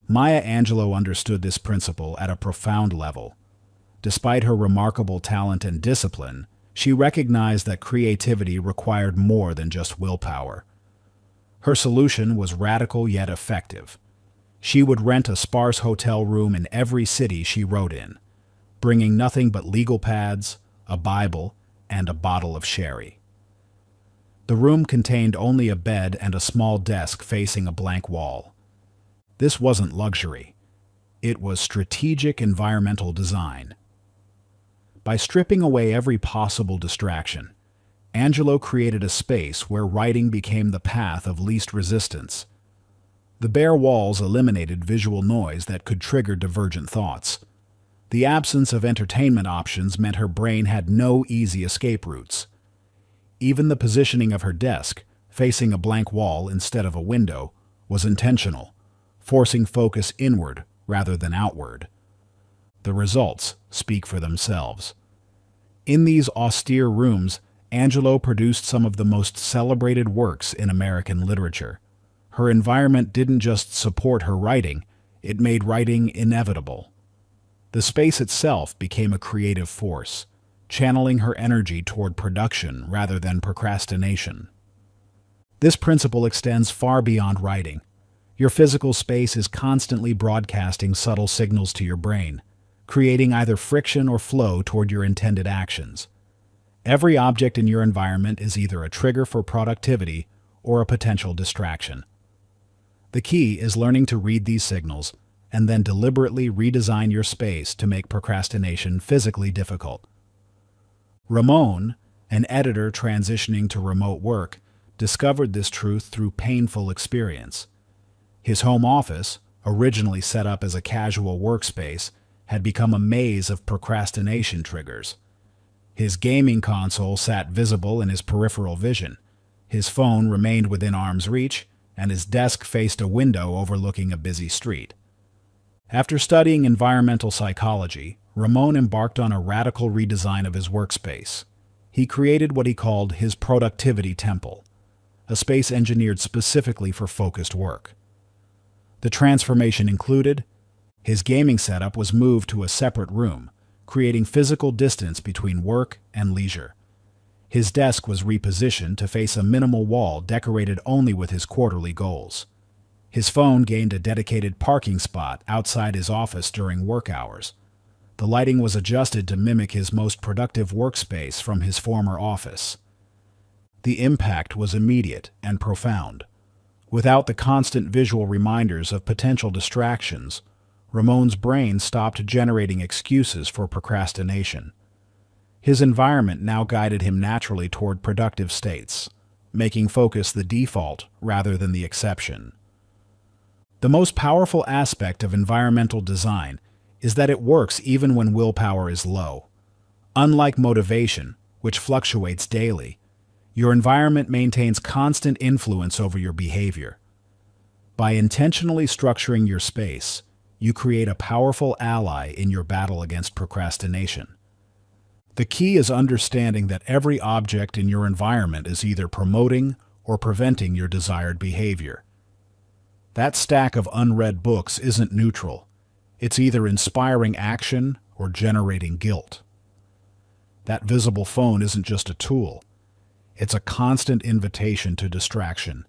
Maya Angelou understood this principle at a profound level. Despite her remarkable talent and discipline, she recognized that creativity required more than just willpower. Her solution was radical yet effective. She would rent a sparse hotel room in every city she wrote in, bringing nothing but legal pads, a Bible, and a bottle of sherry. The room contained only a bed and a small desk facing a blank wall. This wasn't luxury. It was strategic environmental design. By stripping away every possible distraction, Angelou created a space where writing became the path of least resistance. The bare walls eliminated visual noise that could trigger divergent thoughts. The absence of entertainment options meant her brain had no easy escape routes. Even the positioning of her desk, facing a blank wall instead of a window, was intentional, forcing focus inward rather than outward. The results speak for themselves. In these austere rooms, Angelou produced some of the most celebrated works in American literature. Her environment didn't just support her writing, it made writing inevitable. The space itself became a creative force, channeling her energy toward production rather than procrastination. This principle extends far beyond writing. Your physical space is constantly broadcasting subtle signals to your brain, creating either friction or flow toward your intended actions. Every object in your environment is either a trigger for productivity or a potential distraction. The key is learning to read these signals and then deliberately redesign your space to make procrastination physically difficult. Ramon, an editor transitioning to remote work, discovered this truth through painful experience. His home office, originally set up as a casual workspace, had become a maze of procrastination triggers. His gaming console sat visible in his peripheral vision, his phone remained within arm's reach, and his desk faced a window overlooking a busy street. After studying environmental psychology, Ramon embarked on a radical redesign of his workspace. He created what he called his productivity temple, a space engineered specifically for focused work. The transformation included: his gaming setup was moved to a separate room, creating physical distance between work and leisure. His desk was repositioned to face a minimal wall decorated only with his quarterly goals. His phone gained a dedicated parking spot outside his office during work hours. The lighting was adjusted to mimic his most productive workspace from his former office. The impact was immediate and profound. Without the constant visual reminders of potential distractions, Ramon's brain stopped generating excuses for procrastination. His environment now guided him naturally toward productive states, making focus the default rather than the exception. The most powerful aspect of environmental design is that it works even when willpower is low. Unlike motivation, which fluctuates daily, your environment maintains constant influence over your behavior. By intentionally structuring your space, you create a powerful ally in your battle against procrastination. The key is understanding that every object in your environment is either promoting or preventing your desired behavior. That stack of unread books isn't neutral. It's either inspiring action or generating guilt. That visible phone isn't just a tool. It's a constant invitation to distraction.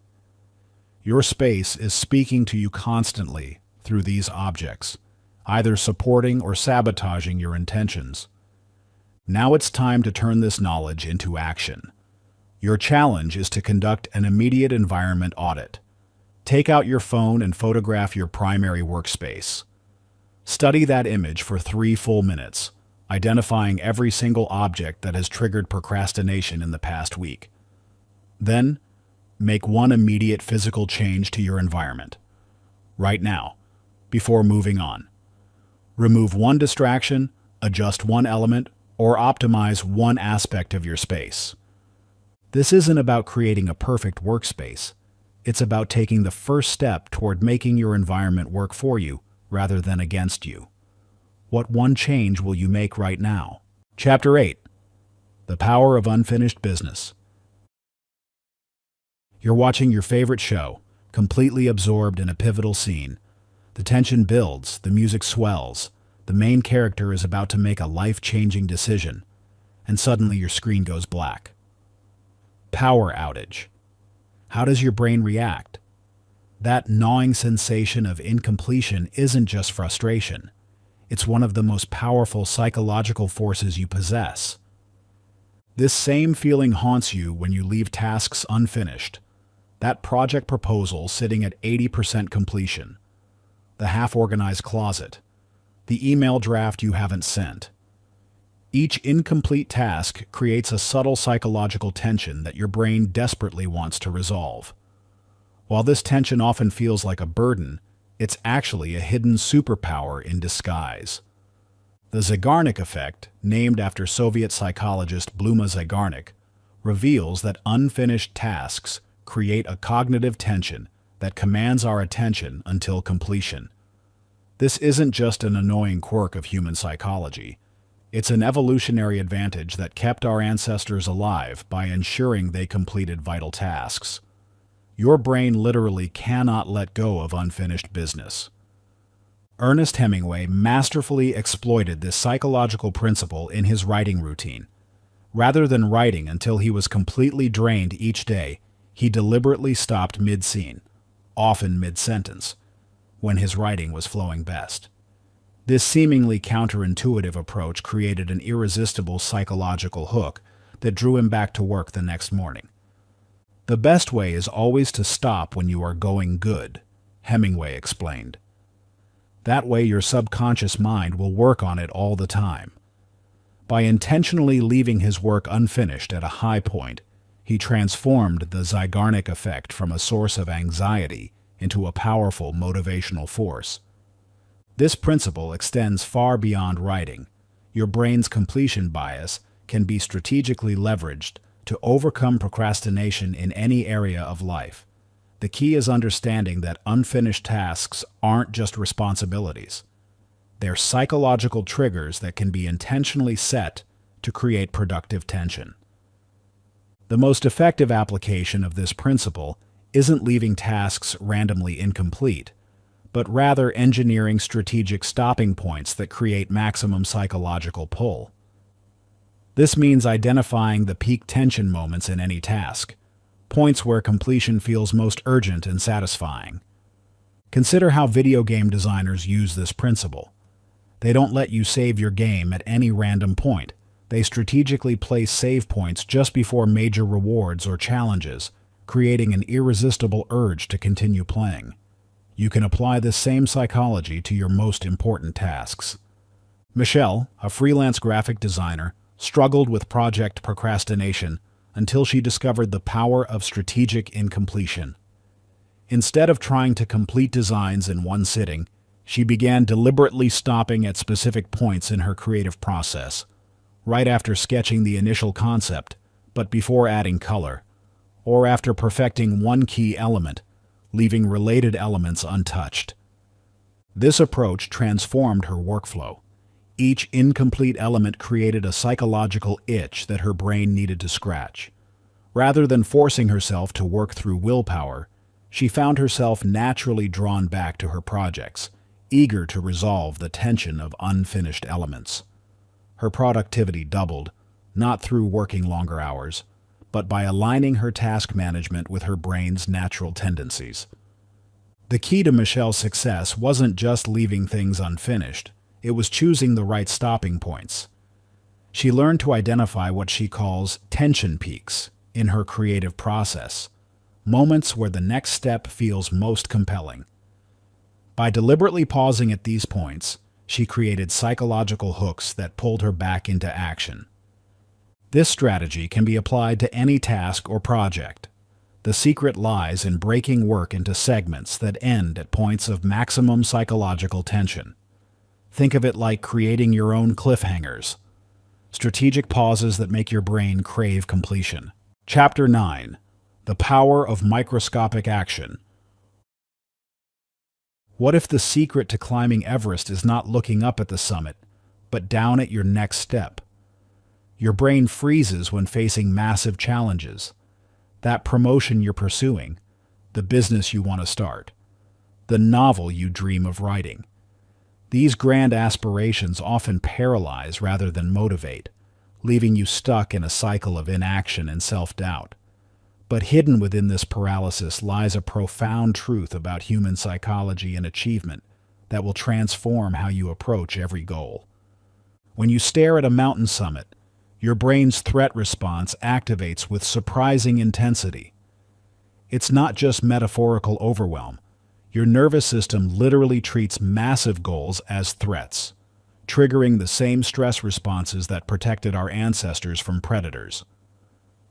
Your space is speaking to you constantly through these objects, either supporting or sabotaging your intentions. Now it's time to turn this knowledge into action. Your challenge is to conduct an immediate environment audit. Take out your phone and photograph your primary workspace. Study that image for 3 full minutes, identifying every single object that has triggered procrastination in the past week. Then, make one immediate physical change to your environment. Right now, before moving on. Remove one distraction, adjust one element, or optimize one aspect of your space. This isn't about creating a perfect workspace. It's about taking the first step toward making your environment work for you rather than against you. What one change will you make right now? Chapter 8. The Power of Unfinished Business. You're watching your favorite show, completely absorbed in a pivotal scene. The tension builds, the music swells, the main character is about to make a life-changing decision, and suddenly your screen goes black. Power outage. How does your brain react? That gnawing sensation of incompletion isn't just frustration. It's one of the most powerful psychological forces you possess. This same feeling haunts you when you leave tasks unfinished. That project proposal sitting at 80% completion. The half-organized closet. The email draft you haven't sent. Each incomplete task creates a subtle psychological tension that your brain desperately wants to resolve. While this tension often feels like a burden, it's actually a hidden superpower in disguise. The Zeigarnik effect, named after Soviet psychologist Bluma Zeigarnik, reveals that unfinished tasks create a cognitive tension that commands our attention until completion. This isn't just an annoying quirk of human psychology. It's an evolutionary advantage that kept our ancestors alive by ensuring they completed vital tasks. Your brain literally cannot let go of unfinished business. Ernest Hemingway masterfully exploited this psychological principle in his writing routine. Rather than writing until he was completely drained each day, he deliberately stopped mid-scene, often mid-sentence, when his writing was flowing best. This seemingly counterintuitive approach created an irresistible psychological hook that drew him back to work the next morning. The best way is always to stop when you are going good, Hemingway explained. That way your subconscious mind will work on it all the time. By intentionally leaving his work unfinished at a high point, he transformed the Zeigarnik effect from a source of anxiety into a powerful motivational force. This principle extends far beyond writing. Your brain's completion bias can be strategically leveraged to overcome procrastination in any area of life. The key is understanding that unfinished tasks aren't just responsibilities. They're psychological triggers that can be intentionally set to create productive tension. The most effective application of this principle isn't leaving tasks randomly incomplete, but rather engineering strategic stopping points that create maximum psychological pull. This means identifying the peak tension moments in any task, points where completion feels most urgent and satisfying. Consider how video game designers use this principle. They don't let you save your game at any random point. They strategically place save points just before major rewards or challenges, creating an irresistible urge to continue playing. You can apply this same psychology to your most important tasks. Michelle, a freelance graphic designer, struggled with project procrastination until she discovered the power of strategic incompletion. Instead of trying to complete designs in one sitting, she began deliberately stopping at specific points in her creative process, right after sketching the initial concept, but before adding color, or after perfecting one key element, leaving related elements untouched. This approach transformed her workflow. Each incomplete element created a psychological itch that her brain needed to scratch. Rather than forcing herself to work through willpower, she found herself naturally drawn back to her projects, eager to resolve the tension of unfinished elements. Her productivity doubled, not through working longer hours, but by aligning her task management with her brain's natural tendencies. The key to Michelle's success wasn't just leaving things unfinished, it was choosing the right stopping points. She learned to identify what she calls tension peaks, in her creative process, moments where the next step feels most compelling. By deliberately pausing at these points, she created psychological hooks that pulled her back into action. This strategy can be applied to any task or project. The secret lies in breaking work into segments that end at points of maximum psychological tension. Think of it like creating your own cliffhangers, strategic pauses that make your brain crave completion. Chapter 9. The Power of Microscopic Action. What if the secret to climbing Everest is not looking up at the summit, but down at your next step? Your brain freezes when facing massive challenges. That promotion you're pursuing, the business you want to start, the novel you dream of writing. These grand aspirations often paralyze rather than motivate, leaving you stuck in a cycle of inaction and self-doubt. But hidden within this paralysis lies a profound truth about human psychology and achievement that will transform how you approach every goal. When you stare at a mountain summit, your brain's threat response activates with surprising intensity. It's not just metaphorical overwhelm. Your nervous system literally treats massive goals as threats, triggering the same stress responses that protected our ancestors from predators.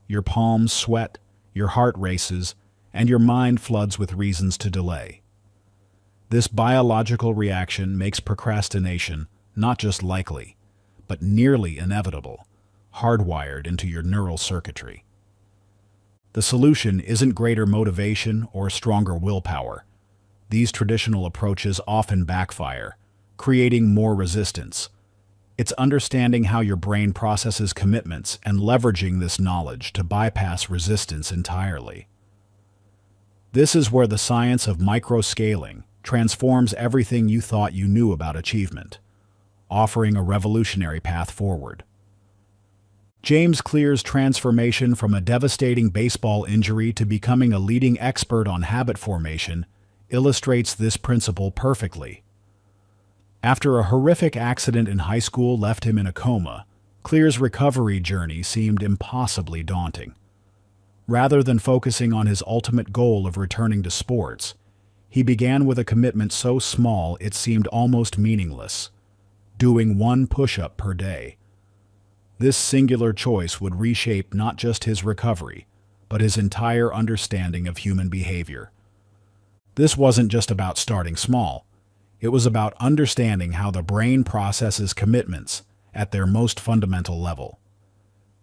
Your palms sweat, your heart races, and your mind floods with reasons to delay. This biological reaction makes procrastination not just likely, but nearly inevitable, hardwired into your neural circuitry. The solution isn't greater motivation or stronger willpower. These traditional approaches often backfire, creating more resistance. It's understanding how your brain processes commitments and leveraging this knowledge to bypass resistance entirely. This is where the science of micro-scaling transforms everything you thought you knew about achievement, offering a revolutionary path forward. James Clear's transformation from a devastating baseball injury to becoming a leading expert on habit formation illustrates this principle perfectly. After a horrific accident in high school left him in a coma, Clear's recovery journey seemed impossibly daunting. Rather than focusing on his ultimate goal of returning to sports, he began with a commitment so small it seemed almost meaningless: doing one push-up per day. This singular choice would reshape not just his recovery, but his entire understanding of human behavior. This wasn't just about starting small. It was about understanding how the brain processes commitments at their most fundamental level.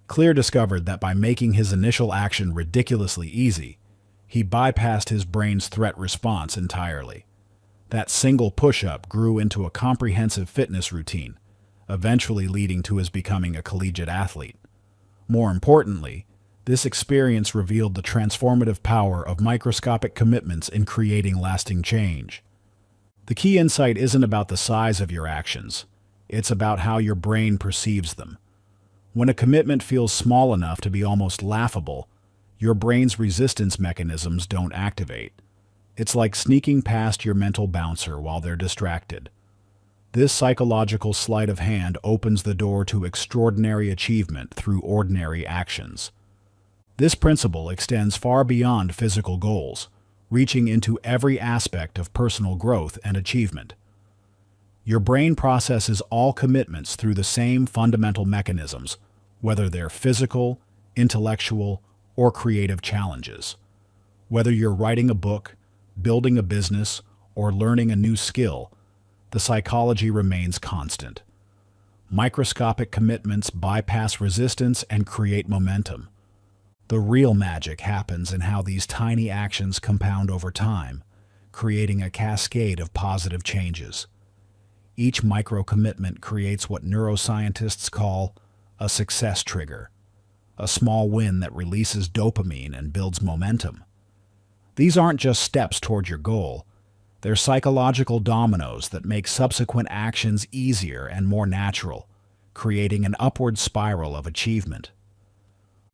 Clear discovered that by making his initial action ridiculously easy, he bypassed his brain's threat response entirely. That single push-up grew into a comprehensive fitness routine, eventually leading to his becoming a collegiate athlete. More importantly, this experience revealed the transformative power of microscopic commitments in creating lasting change. The key insight isn't about the size of your actions. It's about how your brain perceives them. When a commitment feels small enough to be almost laughable, your brain's resistance mechanisms don't activate. It's like sneaking past your mental bouncer while they're distracted. This psychological sleight of hand opens the door to extraordinary achievement through ordinary actions. This principle extends far beyond physical goals, reaching into every aspect of personal growth and achievement. Your brain processes all commitments through the same fundamental mechanisms, whether they're physical, intellectual, or creative challenges. Whether you're writing a book, building a business, or learning a new skill, the psychology remains constant. Microscopic commitments bypass resistance and create momentum. The real magic happens in how these tiny actions compound over time, creating a cascade of positive changes. Each micro-commitment creates what neuroscientists call a success trigger, a small win that releases dopamine and builds momentum. These aren't just steps toward your goal. They're psychological dominoes that make subsequent actions easier and more natural, creating an upward spiral of achievement.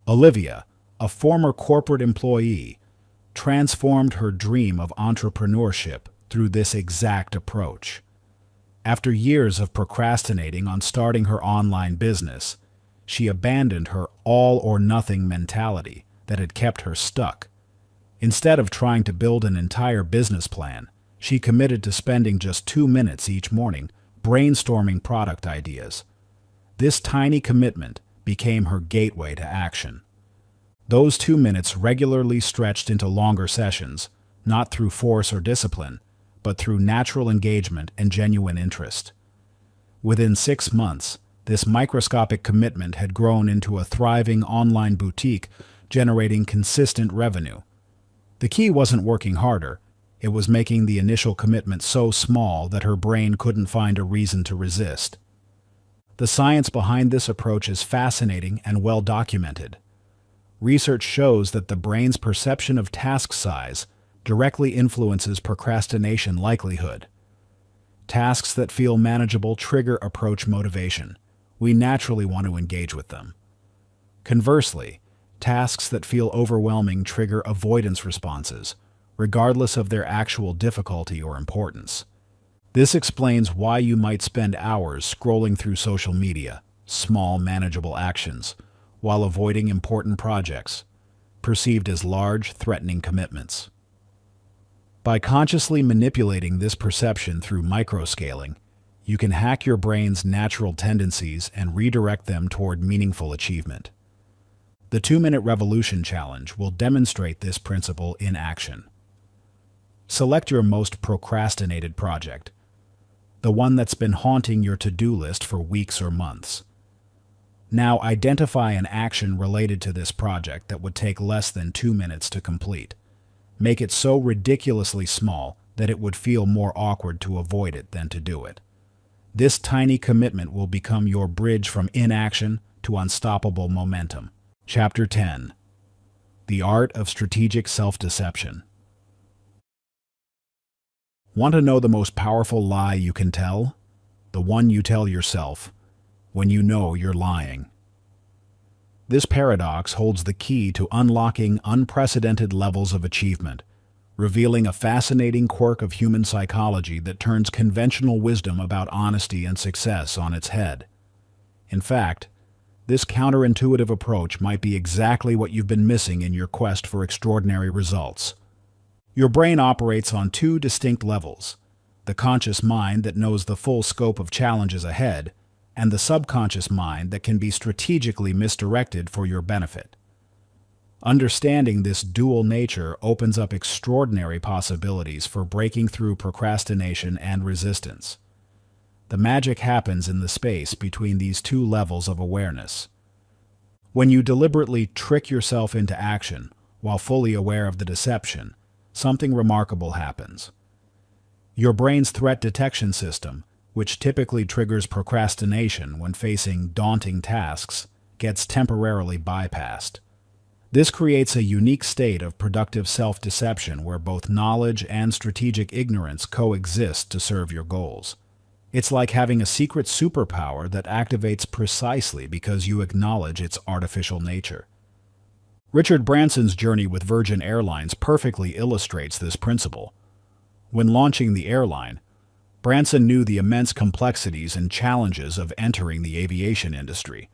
Olivia, a former corporate employee, transformed her dream of entrepreneurship through this exact approach. After years of procrastinating on starting her online business, she abandoned her all-or-nothing mentality that had kept her stuck. Instead of trying to build an entire business plan, she committed to spending just 2 minutes each morning brainstorming product ideas. This tiny commitment became her gateway to action. Those 2 minutes regularly stretched into longer sessions, not through force or discipline, but through natural engagement and genuine interest. Within 6 months, this microscopic commitment had grown into a thriving online boutique, generating consistent revenue. The key wasn't working harder. It was making the initial commitment so small that her brain couldn't find a reason to resist. The science behind this approach is fascinating and well documented. Research shows that the brain's perception of task size directly influences procrastination likelihood. Tasks that feel manageable trigger approach motivation. We naturally want to engage with them. Conversely, tasks that feel overwhelming trigger avoidance responses, regardless of their actual difficulty or importance. This explains why you might spend hours scrolling through social media, small manageable actions, while avoiding important projects, perceived as large, threatening commitments. By consciously manipulating this perception through microscaling, you can hack your brain's natural tendencies and redirect them toward meaningful achievement. The 2-Minute Revolution Challenge will demonstrate this principle in action. Select your most procrastinated project, the one that's been haunting your to-do list for weeks or months. Now identify an action related to this project that would take less than 2 minutes to complete. Make it so ridiculously small that it would feel more awkward to avoid it than to do it. This tiny commitment will become your bridge from inaction to unstoppable momentum. Chapter 10. The Art of Strategic Self-Deception. Want to know the most powerful lie you can tell? The one you tell yourself when you know you're lying. This paradox holds the key to unlocking unprecedented levels of achievement, revealing a fascinating quirk of human psychology that turns conventional wisdom about honesty and success on its head. In fact, this counterintuitive approach might be exactly what you've been missing in your quest for extraordinary results. Your brain operates on 2 distinct levels: the conscious mind that knows the full scope of challenges ahead, and the subconscious mind that can be strategically misdirected for your benefit. Understanding this dual nature opens up extraordinary possibilities for breaking through procrastination and resistance. The magic happens in the space between these 2 levels of awareness. When you deliberately trick yourself into action while fully aware of the deception, something remarkable happens. Your brain's threat detection system, which typically triggers procrastination when facing daunting tasks, gets temporarily bypassed. This creates a unique state of productive self-deception where both knowledge and strategic ignorance coexist to serve your goals. It's like having a secret superpower that activates precisely because you acknowledge its artificial nature. Richard Branson's journey with Virgin Airlines perfectly illustrates this principle. When launching the airline, Branson knew the immense complexities and challenges of entering the aviation industry.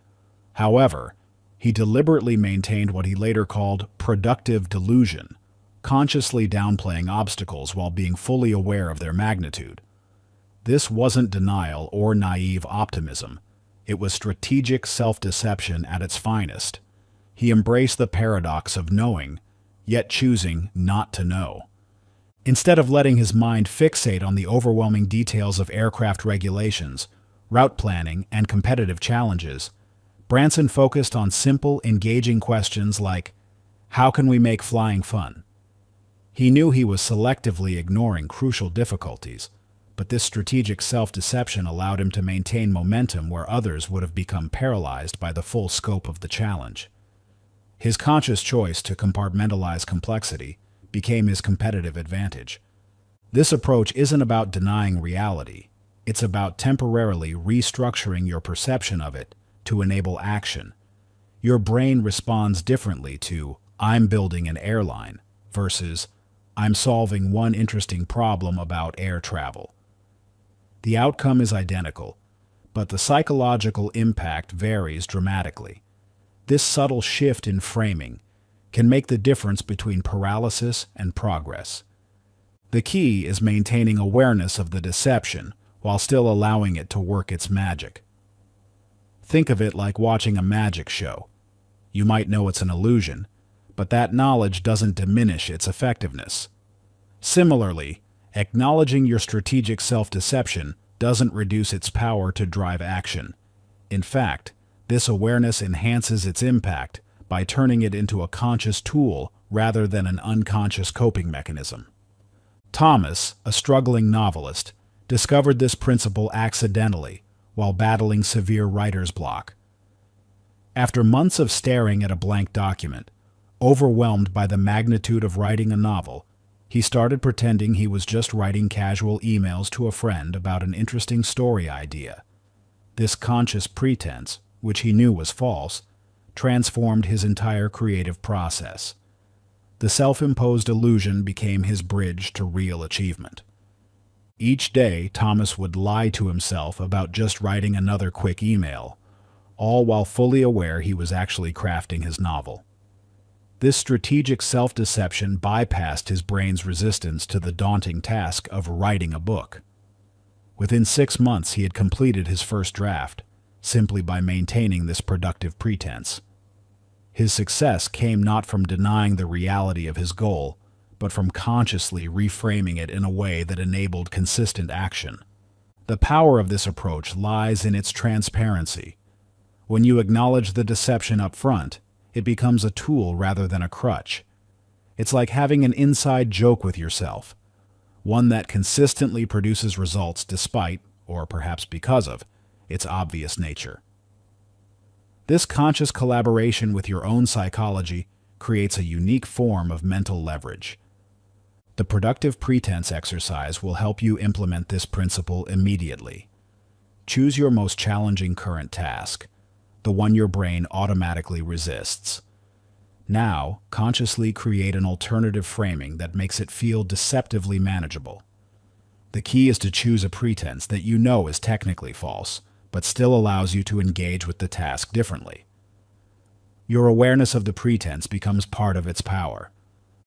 However, he deliberately maintained what he later called productive delusion, consciously downplaying obstacles while being fully aware of their magnitude. This wasn't denial or naive optimism. It was strategic self-deception at its finest. He embraced the paradox of knowing, yet choosing not to know. Instead of letting his mind fixate on the overwhelming details of aircraft regulations, route planning, and competitive challenges, Branson focused on simple, engaging questions like, how can we make flying fun? He knew he was selectively ignoring crucial difficulties, but this strategic self-deception allowed him to maintain momentum where others would have become paralyzed by the full scope of the challenge. His conscious choice to compartmentalize complexity became his competitive advantage. This approach isn't about denying reality. It's about temporarily restructuring your perception of it to enable action. Your brain responds differently to, I'm building an airline, versus, I'm solving one interesting problem about air travel. The outcome is identical, but the psychological impact varies dramatically. This subtle shift in framing, can make the difference between paralysis and progress. The key is maintaining awareness of the deception while still allowing it to work its magic. Think of it like watching a magic show. You might know it's an illusion, but that knowledge doesn't diminish its effectiveness. Similarly, acknowledging your strategic self-deception doesn't reduce its power to drive action. In fact, this awareness enhances its impact by turning it into a conscious tool rather than an unconscious coping mechanism. Thomas, a struggling novelist, discovered this principle accidentally while battling severe writer's block. After months of staring at a blank document, overwhelmed by the magnitude of writing a novel, he started pretending he was just writing casual emails to a friend about an interesting story idea. This conscious pretense, which he knew was false, transformed his entire creative process. The self-imposed illusion became his bridge to real achievement. Each day, Thomas would lie to himself about just writing another quick email, all while fully aware he was actually crafting his novel. This strategic self-deception bypassed his brain's resistance to the daunting task of writing a book. Within 6 months, he had completed his first draft, simply by maintaining this productive pretense. His success came not from denying the reality of his goal, but from consciously reframing it in a way that enabled consistent action. The power of this approach lies in its transparency. When you acknowledge the deception up front, it becomes a tool rather than a crutch. It's like having an inside joke with yourself, one that consistently produces results despite, or perhaps because of, its obvious nature. This conscious collaboration with your own psychology creates a unique form of mental leverage. The productive pretense exercise will help you implement this principle immediately. Choose your most challenging current task, the one your brain automatically resists. Now, consciously create an alternative framing that makes it feel deceptively manageable. The key is to choose a pretense that you know is technically false, but still allows you to engage with the task differently. Your awareness of the pretense becomes part of its power.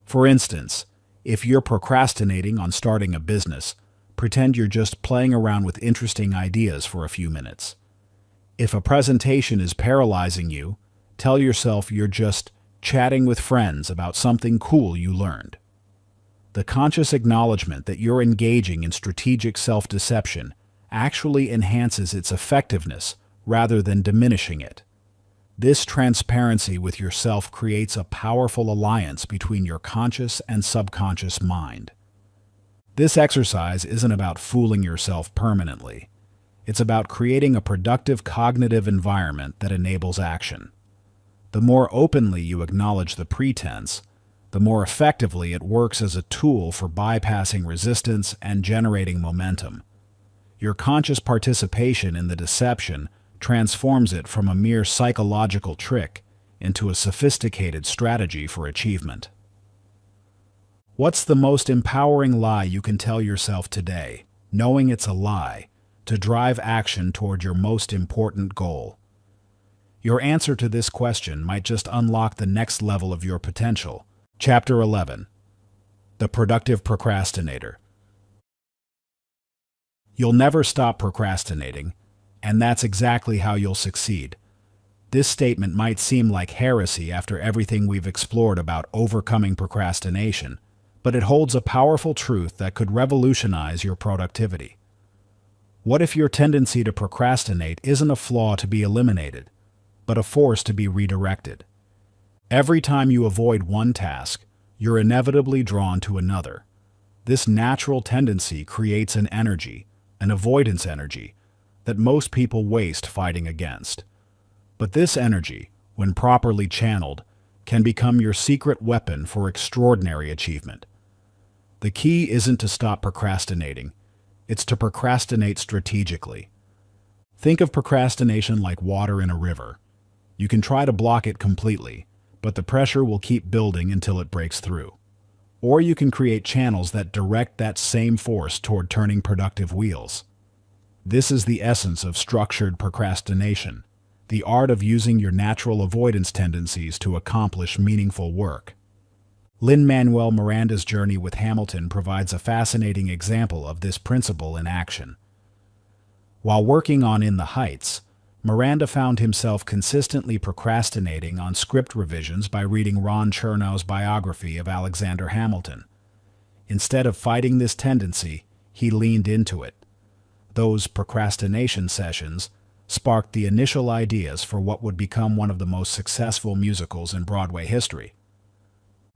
For instance, if you're procrastinating on starting a business, pretend you're just playing around with interesting ideas for a few minutes. If a presentation is paralyzing you, tell yourself you're just chatting with friends about something cool you learned. The conscious acknowledgement that you're engaging in strategic self-deception actually enhances its effectiveness rather than diminishing it. This transparency with yourself creates a powerful alliance between your conscious and subconscious mind. This exercise isn't about fooling yourself permanently. It's about creating a productive cognitive environment that enables action. The more openly you acknowledge the pretense, the more effectively it works as a tool for bypassing resistance and generating momentum. Your conscious participation in the deception transforms it from a mere psychological trick into a sophisticated strategy for achievement. What's the most empowering lie you can tell yourself today, knowing it's a lie, to drive action toward your most important goal? Your answer to this question might just unlock the next level of your potential. Chapter 11. The Productive Procrastinator. You'll never stop procrastinating, and that's exactly how you'll succeed. This statement might seem like heresy after everything we've explored about overcoming procrastination, but it holds a powerful truth that could revolutionize your productivity. What if your tendency to procrastinate isn't a flaw to be eliminated, but a force to be redirected? Every time you avoid one task, you're inevitably drawn to another. This natural tendency creates an energy, an avoidance energy, that most people waste fighting against. But this energy, when properly channeled, can become your secret weapon for extraordinary achievement. The key isn't to stop procrastinating. It's to procrastinate strategically. Think of procrastination like water in a river. You can try to block it completely, but the pressure will keep building until it breaks through. Or you can create channels that direct that same force toward turning productive wheels. This is the essence of structured procrastination, the art of using your natural avoidance tendencies to accomplish meaningful work. Lin-Manuel Miranda's journey with Hamilton provides a fascinating example of this principle in action. While working on In the Heights, Miranda found himself consistently procrastinating on script revisions by reading Ron Chernow's biography of Alexander Hamilton. Instead of fighting this tendency, he leaned into it. Those procrastination sessions sparked the initial ideas for what would become one of the most successful musicals in Broadway history.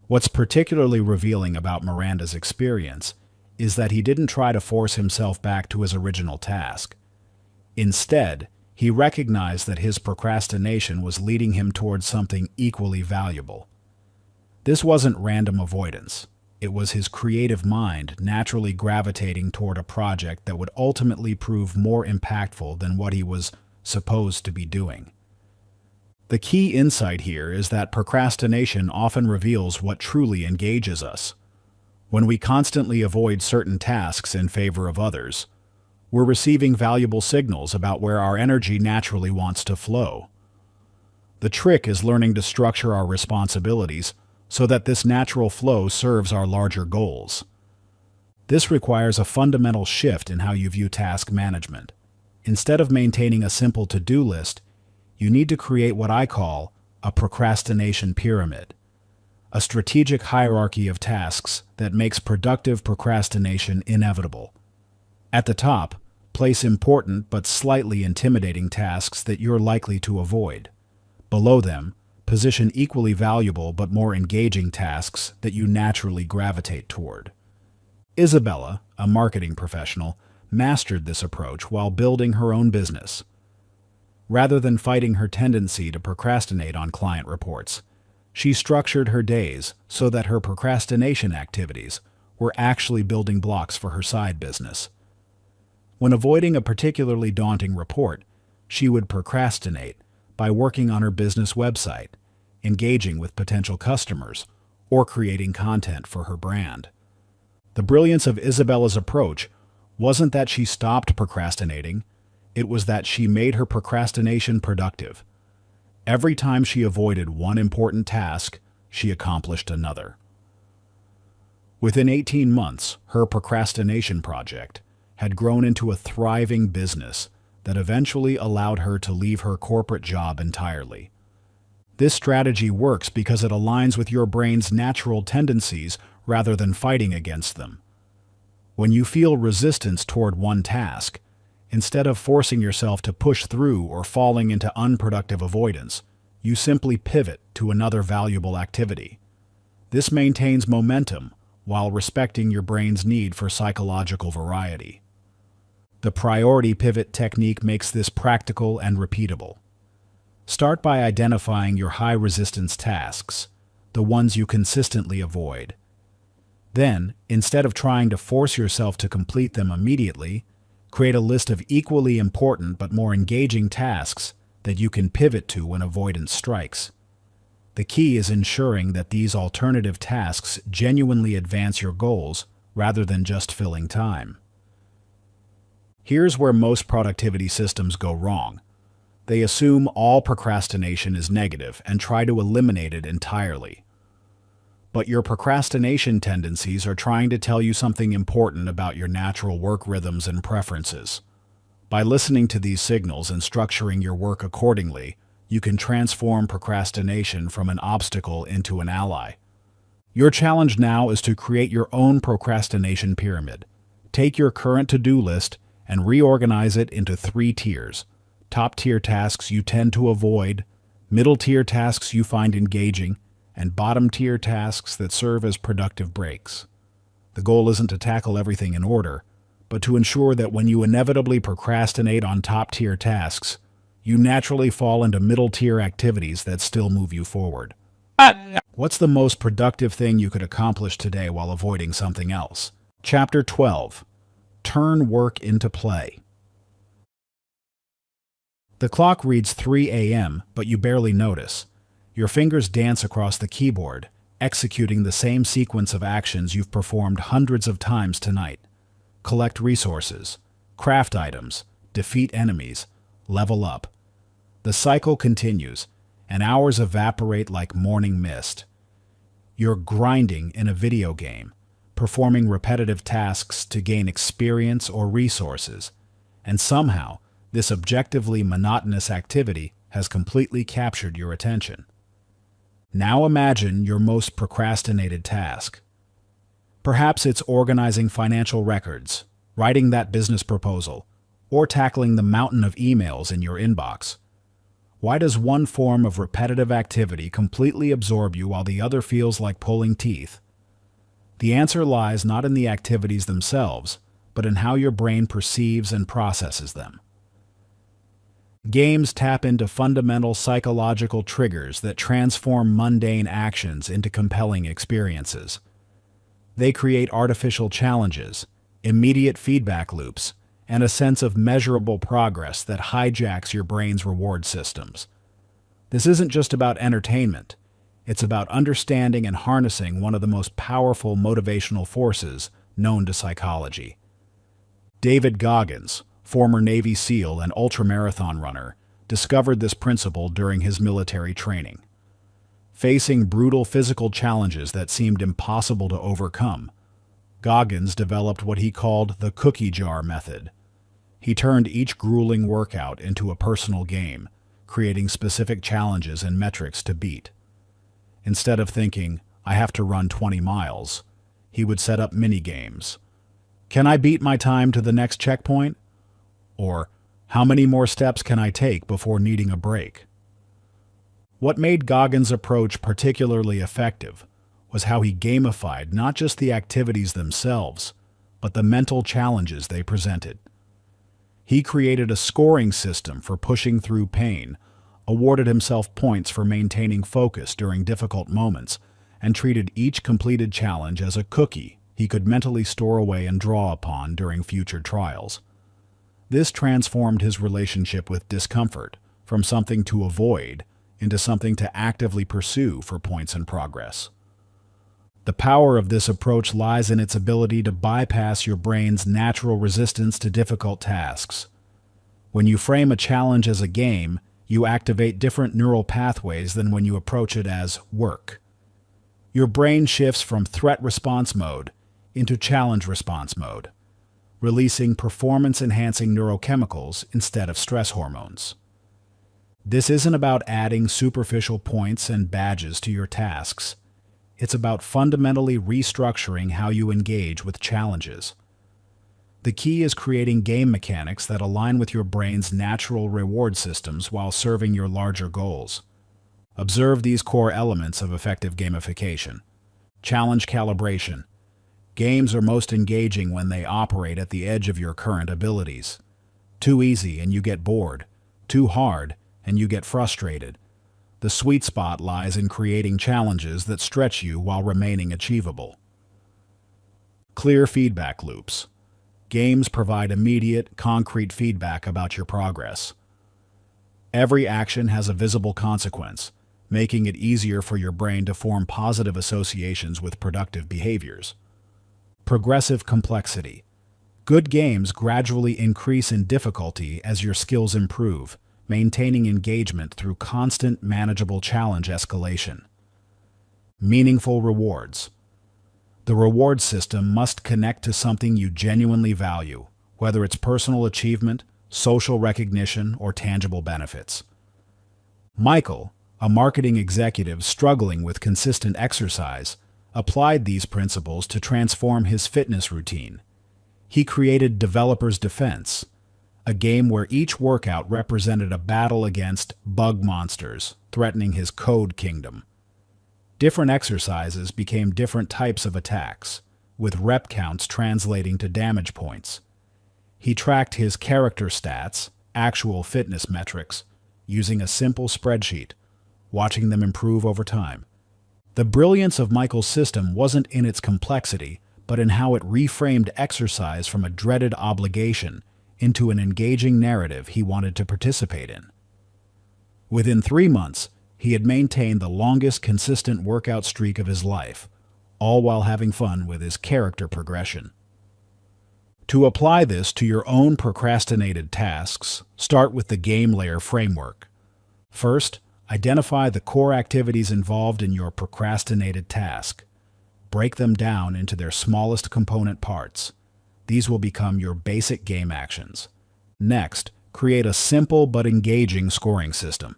What's particularly revealing about Miranda's experience is that he didn't try to force himself back to his original task. Instead, he recognized that his procrastination was leading him towards something equally valuable. This wasn't random avoidance. It was his creative mind naturally gravitating toward a project that would ultimately prove more impactful than what he was supposed to be doing. The key insight here is that procrastination often reveals what truly engages us. When we constantly avoid certain tasks in favor of others, we're receiving valuable signals about where our energy naturally wants to flow. The trick is learning to structure our responsibilities so that this natural flow serves our larger goals. This requires a fundamental shift in how you view task management. Instead of maintaining a simple to-do list, you need to create what I call a procrastination pyramid, a strategic hierarchy of tasks that makes productive procrastination inevitable. At the top, place important but slightly intimidating tasks that you're likely to avoid. Below them, position equally valuable but more engaging tasks that you naturally gravitate toward. Isabella, a marketing professional, mastered this approach while building her own business. Rather than fighting her tendency to procrastinate on client reports, she structured her days so that her procrastination activities were actually building blocks for her side business. When avoiding a particularly daunting report, she would procrastinate by working on her business website, engaging with potential customers, or creating content for her brand. The brilliance of Isabella's approach wasn't that she stopped procrastinating, it was that she made her procrastination productive. Every time she avoided one important task, she accomplished another. Within 18 months, her procrastination project had grown into a thriving business that eventually allowed her to leave her corporate job entirely. This strategy works because it aligns with your brain's natural tendencies rather than fighting against them. When you feel resistance toward one task, instead of forcing yourself to push through or falling into unproductive avoidance, you simply pivot to another valuable activity. This maintains momentum while respecting your brain's need for psychological variety. The priority pivot technique makes this practical and repeatable. Start by identifying your high-resistance tasks, the ones you consistently avoid. Then, instead of trying to force yourself to complete them immediately, create a list of equally important but more engaging tasks that you can pivot to when avoidance strikes. The key is ensuring that these alternative tasks genuinely advance your goals rather than just filling time. Here's where most productivity systems go wrong. They assume all procrastination is negative and try to eliminate it entirely. But your procrastination tendencies are trying to tell you something important about your natural work rhythms and preferences. By listening to these signals and structuring your work accordingly, you can transform procrastination from an obstacle into an ally. Your challenge now is to create your own procrastination pyramid. Take your current to-do list and reorganize it into 3 tiers. Top-tier tasks you tend to avoid, middle-tier tasks you find engaging, and bottom-tier tasks that serve as productive breaks. The goal isn't to tackle everything in order, but to ensure that when you inevitably procrastinate on top-tier tasks, you naturally fall into middle-tier activities that still move you forward. What's the most productive thing you could accomplish today while avoiding something else? Chapter 12. Turn work into play. The clock reads 3 a.m., but you barely notice. Your fingers dance across the keyboard, executing the same sequence of actions you've performed hundreds of times tonight. Collect resources, craft items, defeat enemies, level up. The cycle continues, and hours evaporate like morning mist. You're grinding in a video game, performing repetitive tasks to gain experience or resources, and somehow this objectively monotonous activity has completely captured your attention. Now imagine your most procrastinated task. Perhaps it's organizing financial records, writing that business proposal, or tackling the mountain of emails in your inbox. Why does one form of repetitive activity completely absorb you while the other feels like pulling teeth? The answer lies not in the activities themselves, but in how your brain perceives and processes them. Games tap into fundamental psychological triggers that transform mundane actions into compelling experiences. They create artificial challenges, immediate feedback loops, and a sense of measurable progress that hijacks your brain's reward systems. This isn't just about entertainment. It's about understanding and harnessing one of the most powerful motivational forces known to psychology. David Goggins, former Navy SEAL and ultramarathon runner, discovered this principle during his military training. Facing brutal physical challenges that seemed impossible to overcome, Goggins developed what he called the cookie jar method. He turned each grueling workout into a personal game, creating specific challenges and metrics to beat. Instead of thinking, I have to run 20 miles, he would set up mini-games. Can I beat my time to the next checkpoint? Or, how many more steps can I take before needing a break? What made Goggins' approach particularly effective was how he gamified not just the activities themselves, but the mental challenges they presented. He created a scoring system for pushing through pain, awarded himself points for maintaining focus during difficult moments, and treated each completed challenge as a cookie he could mentally store away and draw upon during future trials. This transformed his relationship with discomfort from something to avoid into something to actively pursue for points and progress. The power of this approach lies in its ability to bypass your brain's natural resistance to difficult tasks. When you frame a challenge as a game, you activate different neural pathways than when you approach it as work. Your brain shifts from threat response mode into challenge response mode, releasing performance-enhancing neurochemicals instead of stress hormones. This isn't about adding superficial points and badges to your tasks. It's about fundamentally restructuring how you engage with challenges. The key is creating game mechanics that align with your brain's natural reward systems while serving your larger goals. Observe these core elements of effective gamification. Challenge calibration. Games are most engaging when they operate at the edge of your current abilities. Too easy and you get bored. Too hard and you get frustrated. The sweet spot lies in creating challenges that stretch you while remaining achievable. Clear feedback loops. Games provide immediate, concrete feedback about your progress. Every action has a visible consequence, making it easier for your brain to form positive associations with productive behaviors. Progressive complexity. Good games gradually increase in difficulty as your skills improve, maintaining engagement through constant, manageable challenge escalation. Meaningful rewards. The reward system must connect to something you genuinely value, whether it's personal achievement, social recognition, or tangible benefits. Michael, a marketing executive struggling with consistent exercise, applied these principles to transform his fitness routine. He created Developer's Defense, a game where each workout represented a battle against bug monsters threatening his code kingdom. Different exercises became different types of attacks, with rep counts translating to damage points. He tracked his character stats, actual fitness metrics, using a simple spreadsheet, watching them improve over time. The brilliance of Michael's system wasn't in its complexity, but in how it reframed exercise from a dreaded obligation into an engaging narrative he wanted to participate in. Within 3 months, he had maintained the longest consistent workout streak of his life, all while having fun with his character progression. To apply this to your own procrastinated tasks, start with the game layer framework. First, identify the core activities involved in your procrastinated task. Break them down into their smallest component parts. These will become your basic game actions. Next, create a simple but engaging scoring system.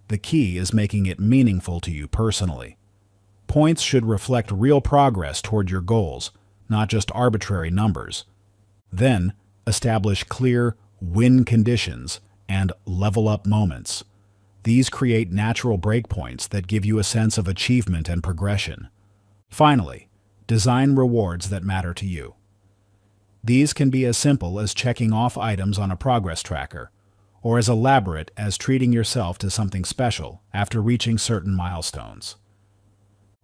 The key is making it meaningful to you personally. Points should reflect real progress toward your goals, not just arbitrary numbers. Then, establish clear win conditions and level up moments. These create natural breakpoints that give you a sense of achievement and progression. Finally, design rewards that matter to you. These can be as simple as checking off items on a progress tracker, or as elaborate as treating yourself to something special after reaching certain milestones.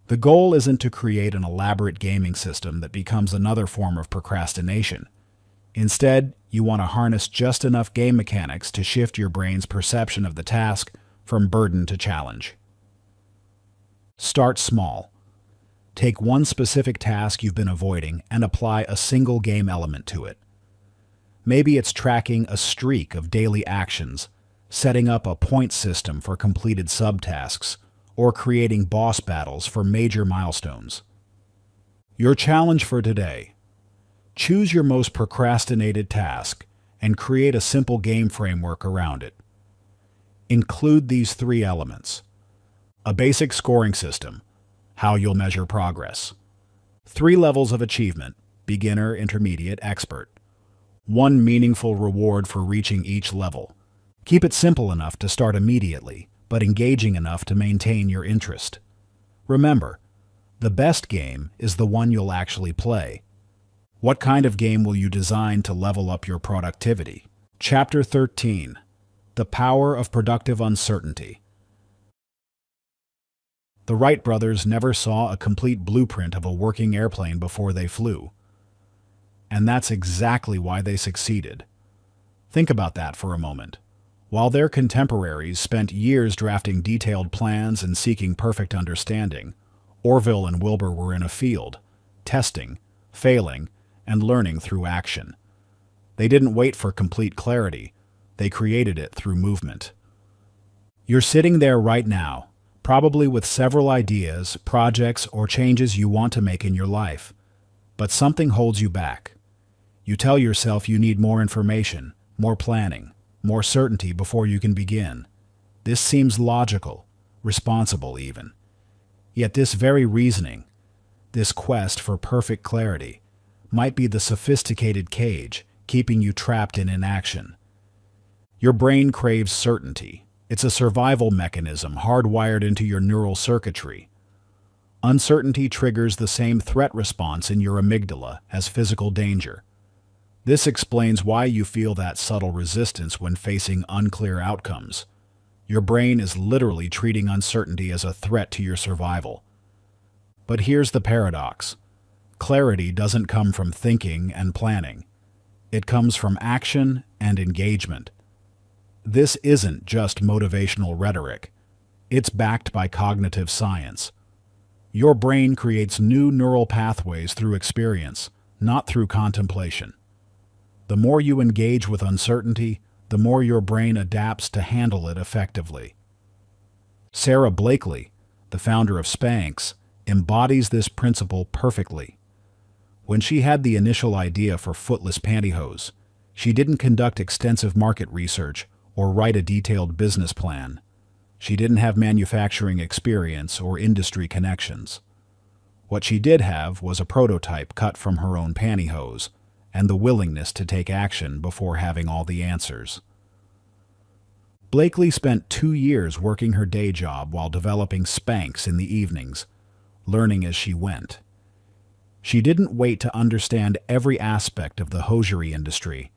The goal isn't to create an elaborate gaming system that becomes another form of procrastination. Instead, you want to harness just enough game mechanics to shift your brain's perception of the task from burden to challenge. Start small. Take one specific task you've been avoiding and apply a single game element to it. Maybe it's tracking a streak of daily actions, setting up a point system for completed subtasks, or creating boss battles for major milestones. Your challenge for today: choose your most procrastinated task and create a simple game framework around it. Include these 3 elements: a basic scoring system, how you'll measure progress; 3 levels of achievement, beginner, intermediate, expert; 1 meaningful reward for reaching each level. Keep it simple enough to start immediately, but engaging enough to maintain your interest. Remember, the best game is the one you'll actually play. What kind of game will you design to level up your productivity? Chapter 13. The Power of Productive Uncertainty. The Wright brothers never saw a complete blueprint of a working airplane before they flew. And that's exactly why they succeeded. Think about that for a moment. While their contemporaries spent years drafting detailed plans and seeking perfect understanding, Orville and Wilbur were in a field, testing, failing, and learning through action. They didn't wait for complete clarity. They created it through movement. You're sitting there right now, probably with several ideas, projects, or changes you want to make in your life. But something holds you back. You tell yourself you need more information, more planning, more certainty before you can begin. This seems logical, responsible even. Yet this very reasoning, this quest for perfect clarity, might be the sophisticated cage keeping you trapped in inaction. Your brain craves certainty. It's a survival mechanism hardwired into your neural circuitry. Uncertainty triggers the same threat response in your amygdala as physical danger. This explains why you feel that subtle resistance when facing unclear outcomes. Your brain is literally treating uncertainty as a threat to your survival. But here's the paradox. Clarity doesn't come from thinking and planning. It comes from action and engagement. This isn't just motivational rhetoric. It's backed by cognitive science. Your brain creates new neural pathways through experience, not through contemplation. The more you engage with uncertainty, the more your brain adapts to handle it effectively. Sarah Blakely, the founder of Spanx, embodies this principle perfectly. When she had the initial idea for footless pantyhose, she didn't conduct extensive market research or write a detailed business plan. She didn't have manufacturing experience or industry connections. What she did have was a prototype cut from her own pantyhose, and the willingness to take action before having all the answers. Blakely spent 2 years working her day job while developing Spanx in the evenings, learning as she went. She didn't wait to understand every aspect of the hosiery industry.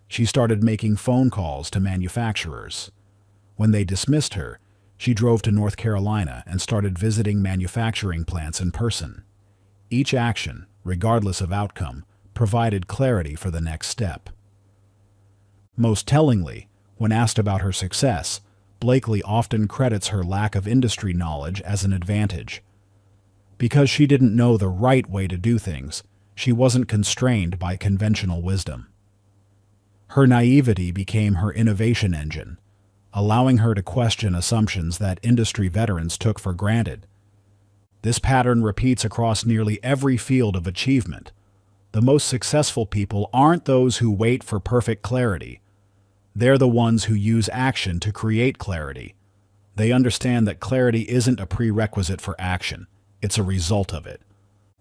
She started making phone calls to manufacturers. When they dismissed her, she drove to North Carolina and started visiting manufacturing plants in person. Each action, regardless of outcome, provided clarity for the next step. Most tellingly, when asked about her success, Blakely often credits her lack of industry knowledge as an advantage. Because she didn't know the right way to do things, she wasn't constrained by conventional wisdom. Her naivety became her innovation engine. allowing her to question assumptions that industry veterans took for granted. This pattern repeats across nearly every field of achievement. The most successful people aren't those who wait for perfect clarity. They're the ones who use action to create clarity. They understand that clarity isn't a prerequisite for action, it's a result of it.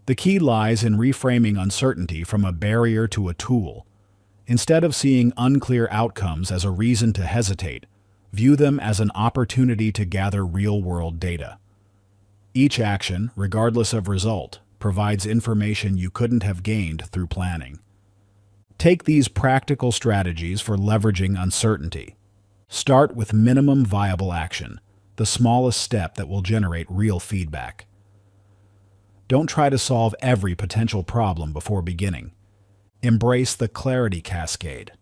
The key lies in reframing uncertainty from a barrier to a tool. Instead of seeing unclear outcomes as a reason to hesitate, view them as an opportunity to gather real-world data. Each action, regardless of result, provides information you couldn't have gained through planning. Take these practical strategies for leveraging uncertainty. Start with minimum viable action, the smallest step that will generate real feedback. Don't try to solve every potential problem before beginning. Embrace the clarity cascade.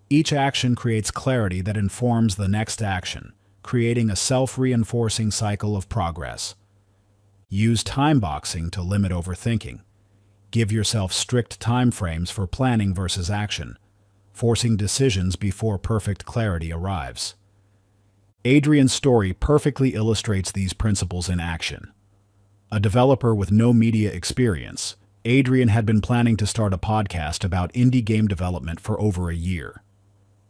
Each action creates clarity that informs the next action, creating a self-reinforcing cycle of progress. Use time boxing to limit overthinking. Give yourself strict time frames for planning versus action, forcing decisions before perfect clarity arrives. Adrian's story perfectly illustrates these principles in action. A developer with no media experience, Adrian had been planning to start a podcast about indie game development for over a year.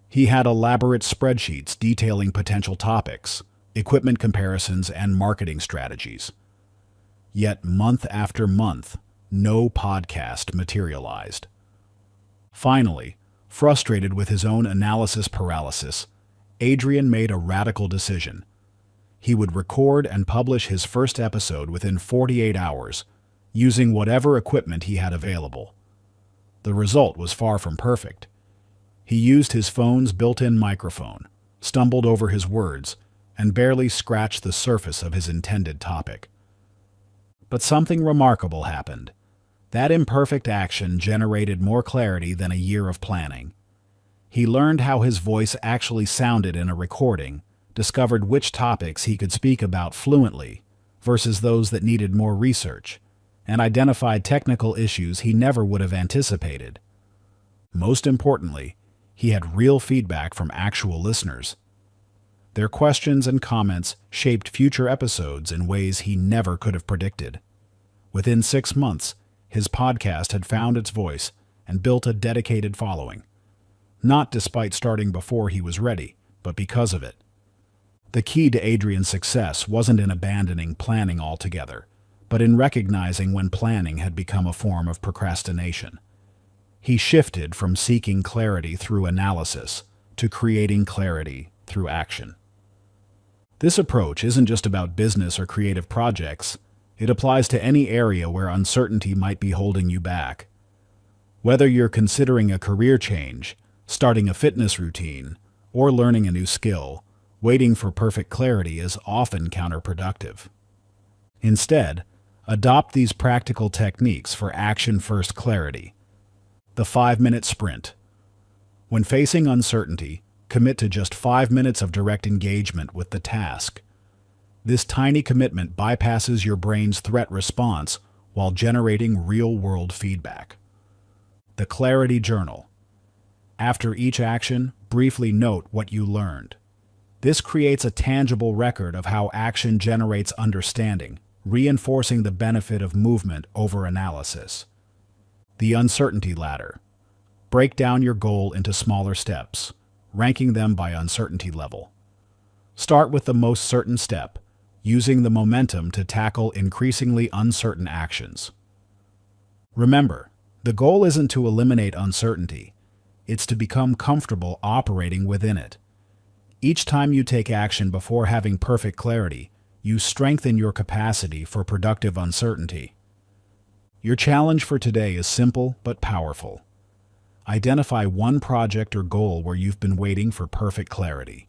He had elaborate spreadsheets detailing potential topics, equipment comparisons, and marketing strategies. Yet month after month, no podcast materialized. Finally, frustrated with his own analysis paralysis, Adrian made a radical decision. He would record and publish his first episode within 48 hours, using whatever equipment he had available. The result was far from perfect. He used his phone's built-in microphone, stumbled over his words, and barely scratched the surface of his intended topic. But something remarkable happened. That imperfect action generated more clarity than a year of planning. He learned how his voice actually sounded in a recording, discovered which topics he could speak about fluently versus those that needed more research, and identified technical issues he never would have anticipated. Most importantly, he had real feedback from actual listeners. Their questions and comments shaped future episodes in ways he never could have predicted. Within 6 months, his podcast had found its voice and built a dedicated following. Not despite starting before he was ready, but because of it. The key to Adrian's success wasn't in abandoning planning altogether, but in recognizing when planning had become a form of procrastination. He shifted from seeking clarity through analysis to creating clarity through action. This approach isn't just about business or creative projects. It applies to any area where uncertainty might be holding you back. Whether you're considering a career change, starting a fitness routine, or learning a new skill, waiting for perfect clarity is often counterproductive. Instead, adopt these practical techniques for action-first clarity. The 5-minute sprint. When facing uncertainty, commit to just 5 minutes of direct engagement with the task. This tiny commitment bypasses your brain's threat response while generating real-world feedback. The Clarity Journal. After each action, briefly note what you learned. This creates a tangible record of how action generates understanding, reinforcing the benefit of movement over analysis. The Uncertainty Ladder. Break down your goal into smaller steps, ranking them by uncertainty level. Start with the most certain step, using the momentum to tackle increasingly uncertain actions. Remember, the goal isn't to eliminate uncertainty. It's to become comfortable operating within it. Each time you take action before having perfect clarity, you strengthen your capacity for productive uncertainty. Your challenge for today is simple but powerful. Identify one project or goal where you've been waiting for perfect clarity.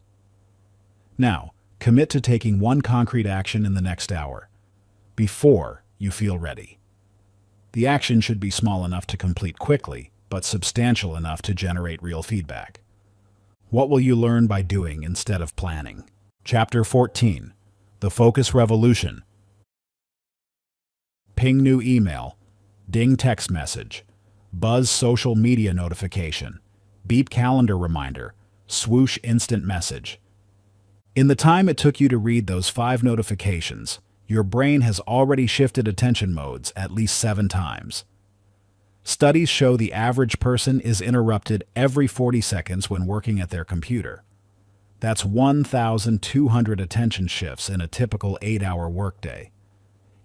Now, commit to taking one concrete action in the next hour, before you feel ready. The action should be small enough to complete quickly, but substantial enough to generate real feedback. What will you learn by doing instead of planning? Chapter 14. The Focus Revolution. Ping new email. Ding text message. Buzz social media notification. Beep calendar reminder. Swoosh instant message. In the time it took you to read those 5 notifications, your brain has already shifted attention modes at least 7 times. Studies show the average person is interrupted every 40 seconds when working at their computer. That's 1,200 attention shifts in a typical 8-hour workday.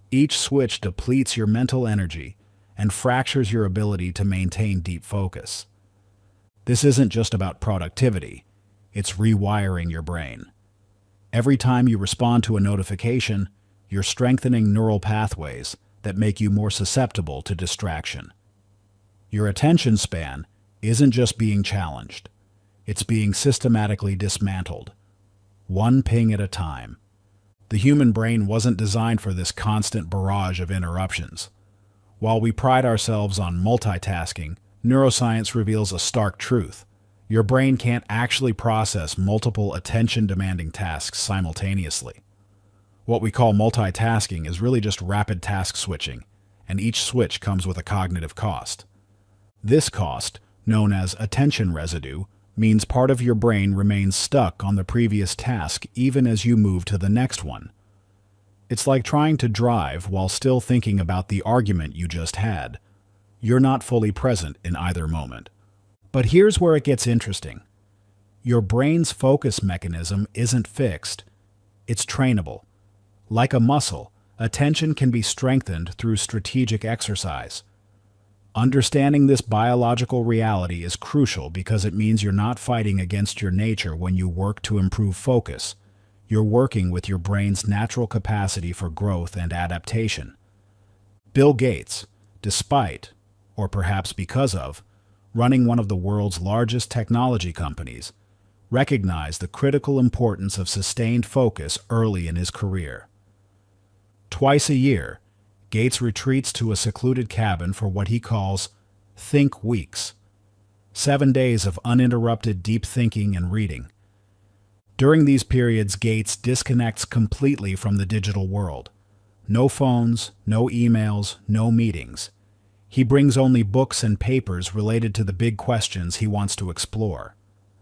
Each switch depletes your mental energy and fractures your ability to maintain deep focus. This isn't just about productivity, it's rewiring your brain. Every time you respond to a notification, you're strengthening neural pathways that make you more susceptible to distraction. Your attention span isn't just being challenged, it's being systematically dismantled, one ping at a time. The human brain wasn't designed for this constant barrage of interruptions. While we pride ourselves on multitasking, neuroscience reveals a stark truth. Your brain can't actually process multiple attention-demanding tasks simultaneously. What we call multitasking is really just rapid task switching, and each switch comes with a cognitive cost. This cost, known as attention residue, means part of your brain remains stuck on the previous task even as you move to the next one. It's like trying to drive while still thinking about the argument you just had. You're not fully present in either moment. But here's where it gets interesting. Your brain's focus mechanism isn't fixed. It's trainable. Like a muscle, attention can be strengthened through strategic exercise. Understanding this biological reality is crucial because it means you're not fighting against your nature when you work to improve focus. You're working with your brain's natural capacity for growth and adaptation. Bill Gates, despite, or perhaps because of, running one of the world's largest technology companies, recognized the critical importance of sustained focus early in his career. Twice a year, Gates retreats to a secluded cabin for what he calls think weeks, 7 days of uninterrupted deep thinking and reading. During these periods, Gates disconnects completely from the digital world. No phones, no emails, no meetings. He brings only books and papers related to the big questions he wants to explore.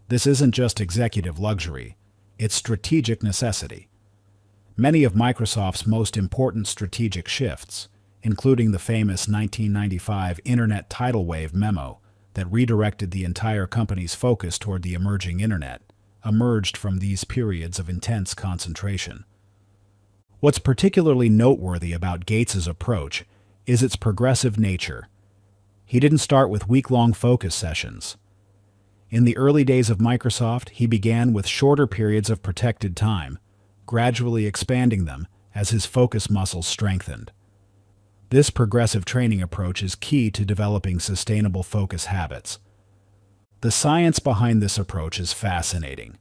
This isn't just executive luxury, it's strategic necessity. Many of Microsoft's most important strategic shifts, including the famous 1995 Internet tidal wave memo that redirected the entire company's focus toward the emerging Internet, emerged from these periods of intense concentration. What's particularly noteworthy about Gates's approach is its progressive nature. He didn't start with week-long focus sessions. In the early days of Microsoft, he began with shorter periods of protected time, gradually expanding them as his focus muscles strengthened. This progressive training approach is key to developing sustainable focus habits. The science behind this approach is fascinating.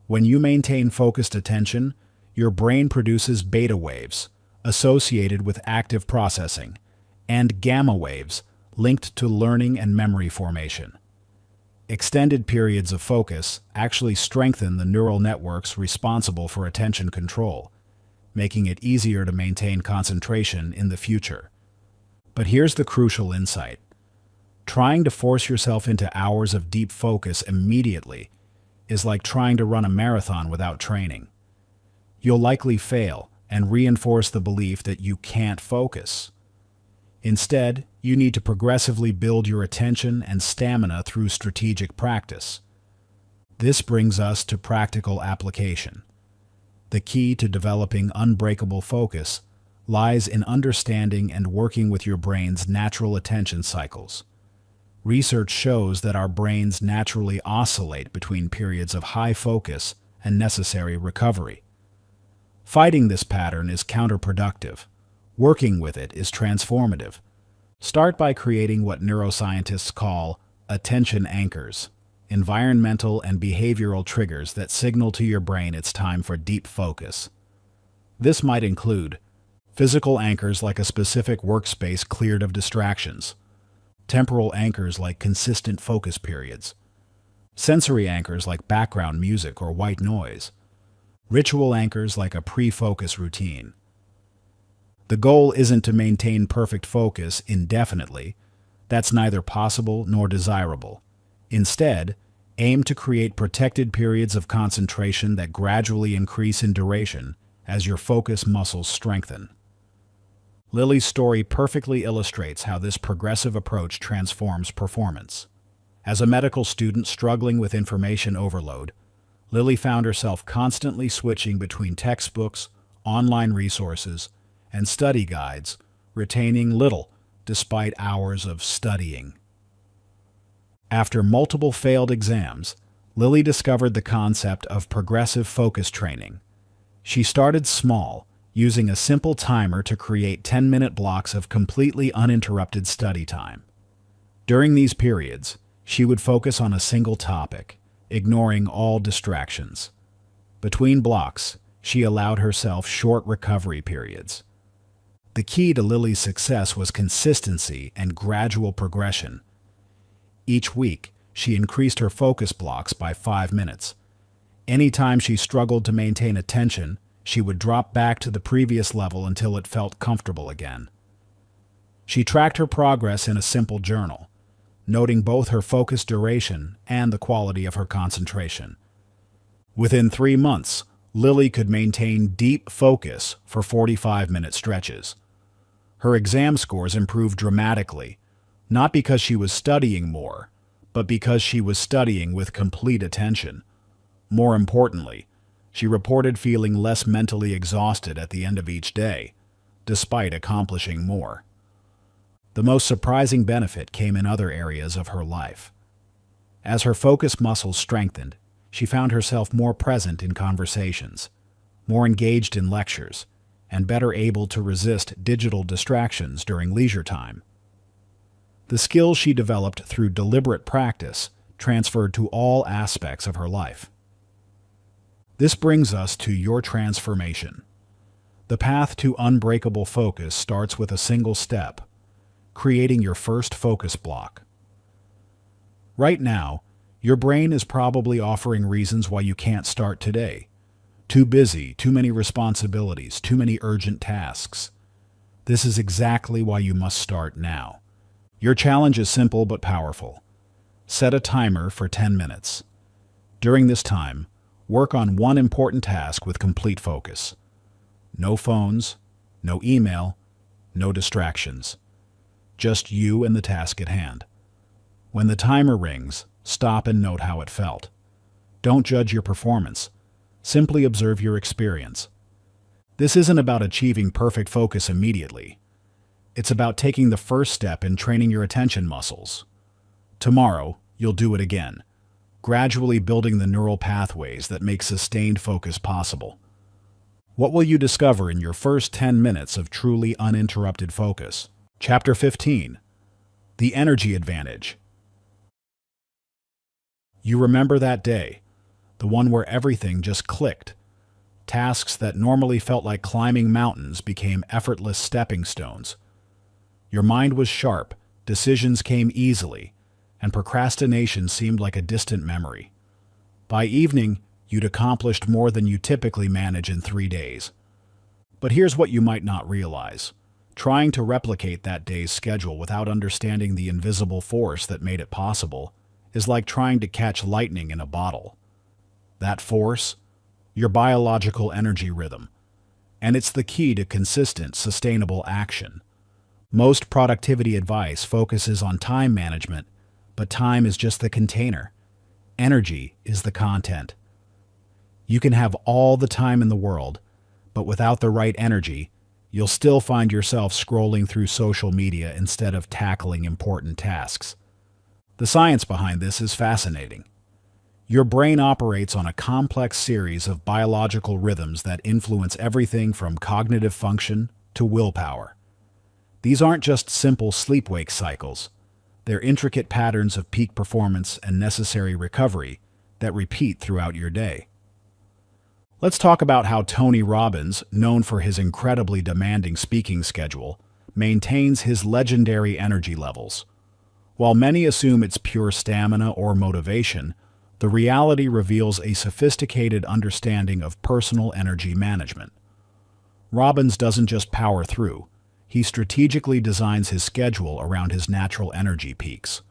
When you maintain focused attention, your brain produces beta waves, associated with active processing, and gamma waves, linked to learning and memory formation. Extended periods of focus actually strengthen the neural networks responsible for attention control, making it easier to maintain concentration in the future. But here's the crucial insight. Trying to force yourself into hours of deep focus immediately is like trying to run a marathon without training. You'll likely fail and reinforce the belief that you can't focus. Instead, you need to progressively build your attention and stamina through strategic practice. This brings us to practical application. The key to developing unbreakable focus lies in understanding and working with your brain's natural attention cycles. Research shows that our brains naturally oscillate between periods of high focus and necessary recovery. Fighting this pattern is counterproductive. Working with it is transformative. Start by creating what neuroscientists call attention anchors, environmental and behavioral triggers that signal to your brain it's time for deep focus. This might include physical anchors like a specific workspace cleared of distractions, temporal anchors like consistent focus periods, sensory anchors like background music or white noise, ritual anchors like a pre-focus routine. The goal isn't to maintain perfect focus indefinitely. That's neither possible nor desirable. Instead, Aim to create protected periods of concentration that gradually increase in duration as your focus muscles strengthen. Lily's story perfectly illustrates how this progressive approach transforms performance. As a medical student struggling with information overload, Lily found herself constantly switching between textbooks, online resources, and study guides, retaining little despite hours of studying. After multiple failed exams, Lily discovered the concept of progressive focus training. She started small, using a simple timer to create 10-minute blocks of completely uninterrupted study time. During these periods, she would focus on a single topic, ignoring all distractions. Between blocks, she allowed herself short recovery periods. The key to Lily's success was consistency and gradual progression. Each week, she increased her focus blocks by 5 minutes. Anytime she struggled to maintain attention, she would drop back to the previous level until it felt comfortable again. She tracked her progress in a simple journal, noting both her focus duration and the quality of her concentration. Within 3 months, Lily could maintain deep focus for 45-minute stretches. Her exam scores improved dramatically, not because she was studying more, but because she was studying with complete attention. More importantly, she reported feeling less mentally exhausted at the end of each day, despite accomplishing more. The most surprising benefit came in other areas of her life. As her focus muscles strengthened, she found herself more present in conversations, more engaged in lectures, and better able to resist digital distractions during leisure time. The skills she developed through deliberate practice transferred to all aspects of her life. This brings us to your transformation. The path to unbreakable focus starts with a single step: creating your first focus block. Right now, your brain is probably offering reasons why you can't start today. Too busy, too many responsibilities, too many urgent tasks. This is exactly why you must start now. Your challenge is simple but powerful. Set a timer for 10 minutes. During this time, work on one important task with complete focus. No phones, no email, no distractions. Just you and the task at hand. When the timer rings, stop and note how it felt. Don't judge your performance. Simply observe your experience. This isn't about achieving perfect focus immediately. It's about taking the first step in training your attention muscles. Tomorrow, you'll do it again, gradually building the neural pathways that make sustained focus possible. What will you discover in your first 10 minutes of truly uninterrupted focus? Chapter 15. The Energy Advantage. You remember that day, the one where everything just clicked. Tasks that normally felt like climbing mountains became effortless stepping stones. Your mind was sharp, decisions came easily, and procrastination seemed like a distant memory. By evening, you'd accomplished more than you typically manage in 3 days. But here's what you might not realize. Trying to replicate that day's schedule without understanding the invisible force that made it possible is like trying to catch lightning in a bottle. That force? Your biological energy rhythm. And it's the key to consistent, sustainable action. Most productivity advice focuses on time management, but time is just the container. Energy is the content. You can have all the time in the world, but without the right energy, you'll still find yourself scrolling through social media instead of tackling important tasks. The science behind this is fascinating. Your brain operates on a complex series of biological rhythms that influence everything from cognitive function to willpower. These aren't just simple sleep-wake cycles. They're intricate patterns of peak performance and necessary recovery that repeat throughout your day. Let's talk about how Tony Robbins, known for his incredibly demanding speaking schedule, maintains his legendary energy levels. While many assume it's pure stamina or motivation, the reality reveals a sophisticated understanding of personal energy management. Robbins doesn't just power through. He strategically designs his schedule around his natural energy peaks.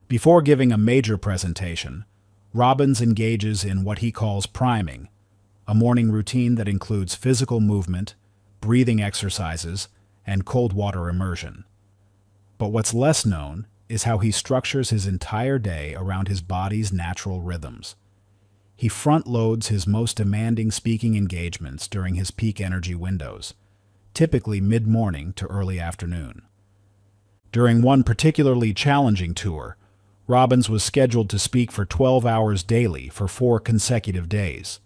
Before giving a major presentation, Robbins engages in what he calls priming, a morning routine that includes physical movement, breathing exercises, and cold water immersion. But what's less known is how he structures his entire day around his body's natural rhythms. He front-loads his most demanding speaking engagements during his peak energy windows, typically mid-morning to early afternoon. During one particularly challenging tour, Robbins was scheduled to speak for 12 hours daily for 4 consecutive days.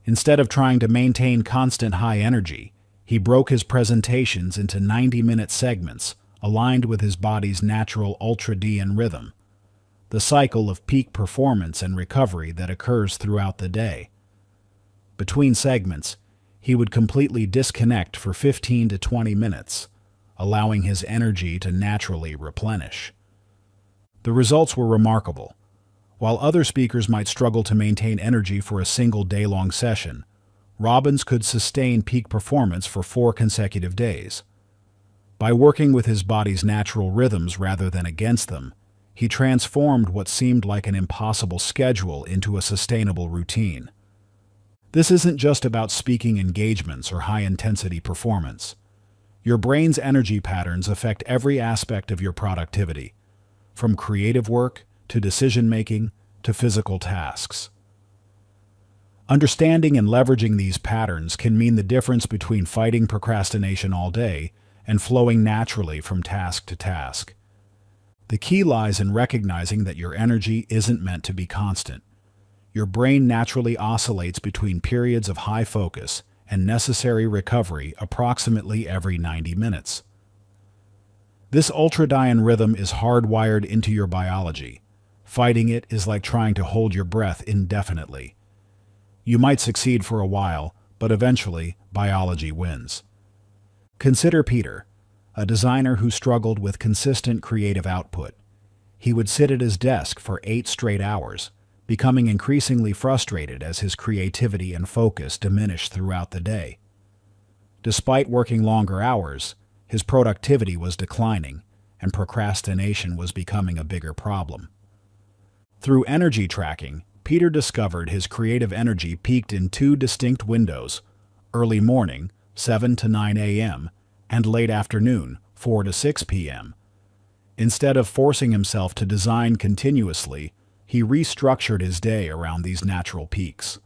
Instead of trying to maintain constant high energy, he broke his presentations into 90-minute segments aligned with his body's natural ultradian rhythm, the cycle of peak performance and recovery that occurs throughout the day. Between segments, he would completely disconnect for 15 to 20 minutes, allowing his energy to naturally replenish. The results were remarkable. While other speakers might struggle to maintain energy for a single day-long session, Robbins could sustain peak performance for 4 consecutive days. By working with his body's natural rhythms rather than against them, he transformed what seemed like an impossible schedule into a sustainable routine. This isn't just about speaking engagements or high-intensity performance. Your brain's energy patterns affect every aspect of your productivity, from creative work to decision-making to physical tasks. Understanding and leveraging these patterns can mean the difference between fighting procrastination all day and flowing naturally from task to task. The key lies in recognizing that your energy isn't meant to be constant. Your brain naturally oscillates between periods of high focus and necessary recovery approximately every 90 minutes. This ultradian rhythm is hardwired into your biology. Fighting it is like trying to hold your breath indefinitely. You might succeed for a while, but eventually, biology wins. Consider Peter, a designer who struggled with consistent creative output. He would sit at his desk for 8 straight hours, becoming increasingly frustrated as his creativity and focus diminished throughout the day. Despite working longer hours, his productivity was declining, and procrastination was becoming a bigger problem. Through energy tracking, Peter discovered his creative energy peaked in 2 distinct windows: early morning, 7 to 9 a.m., and late afternoon, 4 to 6 p.m. Instead of forcing himself to design continuously, he restructured his day around these natural peaks.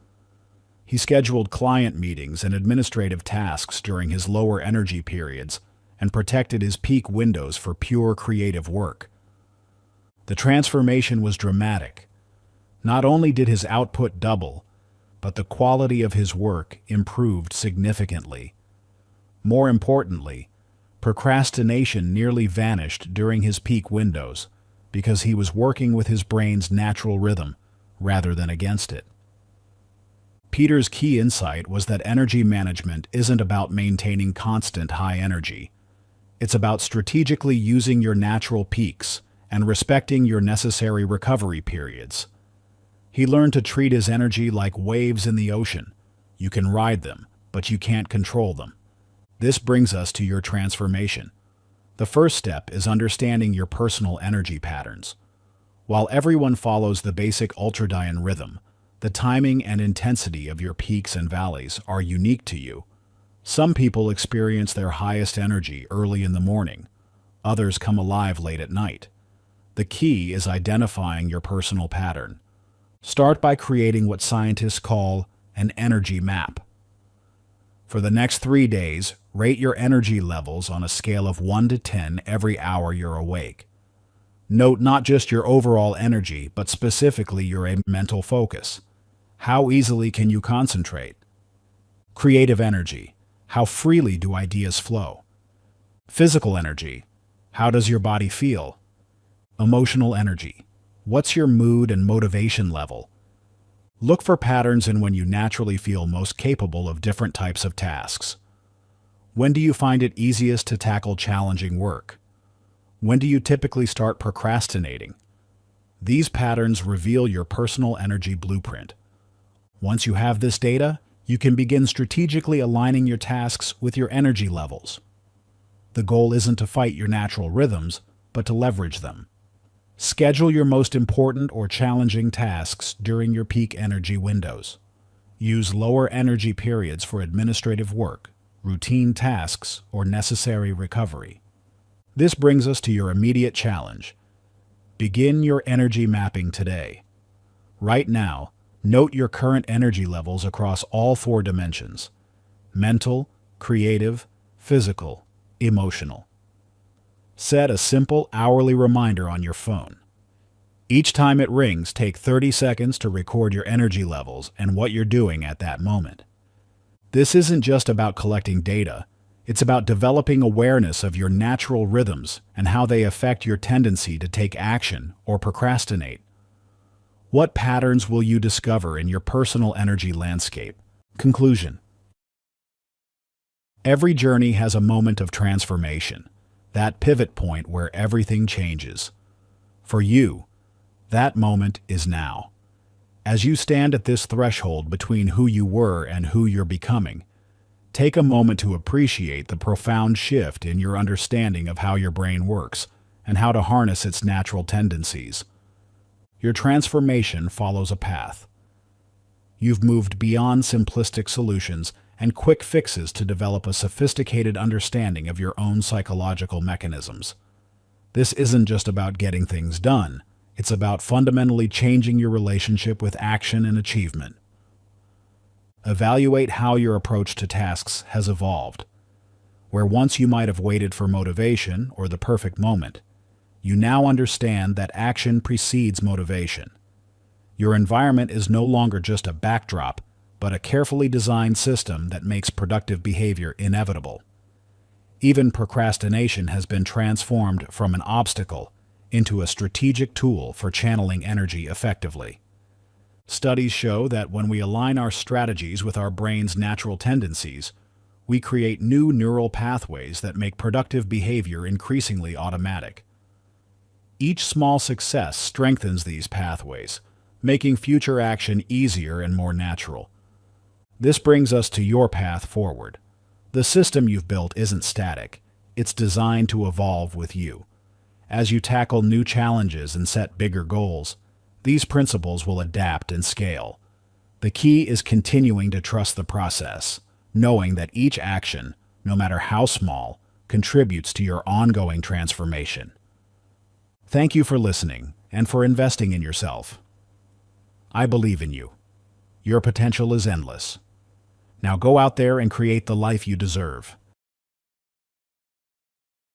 He scheduled client meetings and administrative tasks during his lower energy periods and protected his peak windows for pure creative work. The transformation was dramatic. Not only did his output double, but the quality of his work improved significantly. More importantly, procrastination nearly vanished during his peak windows because he was working with his brain's natural rhythm rather than against it. Peter's key insight was that energy management isn't about maintaining constant high energy. It's about strategically using your natural peaks and respecting your necessary recovery periods. He learned to treat his energy like waves in the ocean. You can ride them, but you can't control them. This brings us to your transformation. The first step is understanding your personal energy patterns. While everyone follows the basic ultradian rhythm, the timing and intensity of your peaks and valleys are unique to you. Some people experience their highest energy early in the morning. Others come alive late at night. The key is identifying your personal pattern. Start by creating what scientists call an energy map. For the next 3 days, rate your energy levels on a scale of 1 to 10 every hour you're awake. Note not just your overall energy, but specifically your mental focus. How easily can you concentrate? Creative energy. How freely do ideas flow? Physical energy. How does your body feel? Emotional energy. What's your mood and motivation level? Look for patterns in when you naturally feel most capable of different types of tasks. When do you find it easiest to tackle challenging work? When do you typically start procrastinating? These patterns reveal your personal energy blueprint. Once you have this data, you can begin strategically aligning your tasks with your energy levels. The goal isn't to fight your natural rhythms, but to leverage them. Schedule your most important or challenging tasks during your peak energy windows. Use lower energy periods for administrative work, routine tasks, or necessary recovery. This brings us to your immediate challenge. Begin your energy mapping today. Right now, note your current energy levels across all 4 dimensions: mental, creative, physical, emotional. Set a simple hourly reminder on your phone. Each time it rings, take 30 seconds to record your energy levels and what you're doing at that moment. This isn't just about collecting data, it's about developing awareness of your natural rhythms and how they affect your tendency to take action or procrastinate. What patterns will you discover in your personal energy landscape? Conclusion. Every journey has a moment of transformation, that pivot point where everything changes. For you, that moment is now. As you stand at this threshold between who you were and who you're becoming, take a moment to appreciate the profound shift in your understanding of how your brain works and how to harness its natural tendencies. Your transformation follows a path. You've moved beyond simplistic solutions and quick fixes to develop a sophisticated understanding of your own psychological mechanisms. This isn't just about getting things done. It's about fundamentally changing your relationship with action and achievement. Evaluate how your approach to tasks has evolved. Where once you might have waited for motivation or the perfect moment, you now understand that action precedes motivation. Your environment is no longer just a backdrop, but a carefully designed system that makes productive behavior inevitable. Even procrastination has been transformed from an obstacle into a strategic tool for channeling energy effectively. Studies show that when we align our strategies with our brain's natural tendencies, we create new neural pathways that make productive behavior increasingly automatic. Each small success strengthens these pathways, making future action easier and more natural. This brings us to your path forward. The system you've built isn't static. It's designed to evolve with you. As you tackle new challenges and set bigger goals, these principles will adapt and scale. The key is continuing to trust the process, knowing that each action, no matter how small, contributes to your ongoing transformation. Thank you for listening and for investing in yourself. I believe in you. Your potential is endless. Now go out there and create the life you deserve.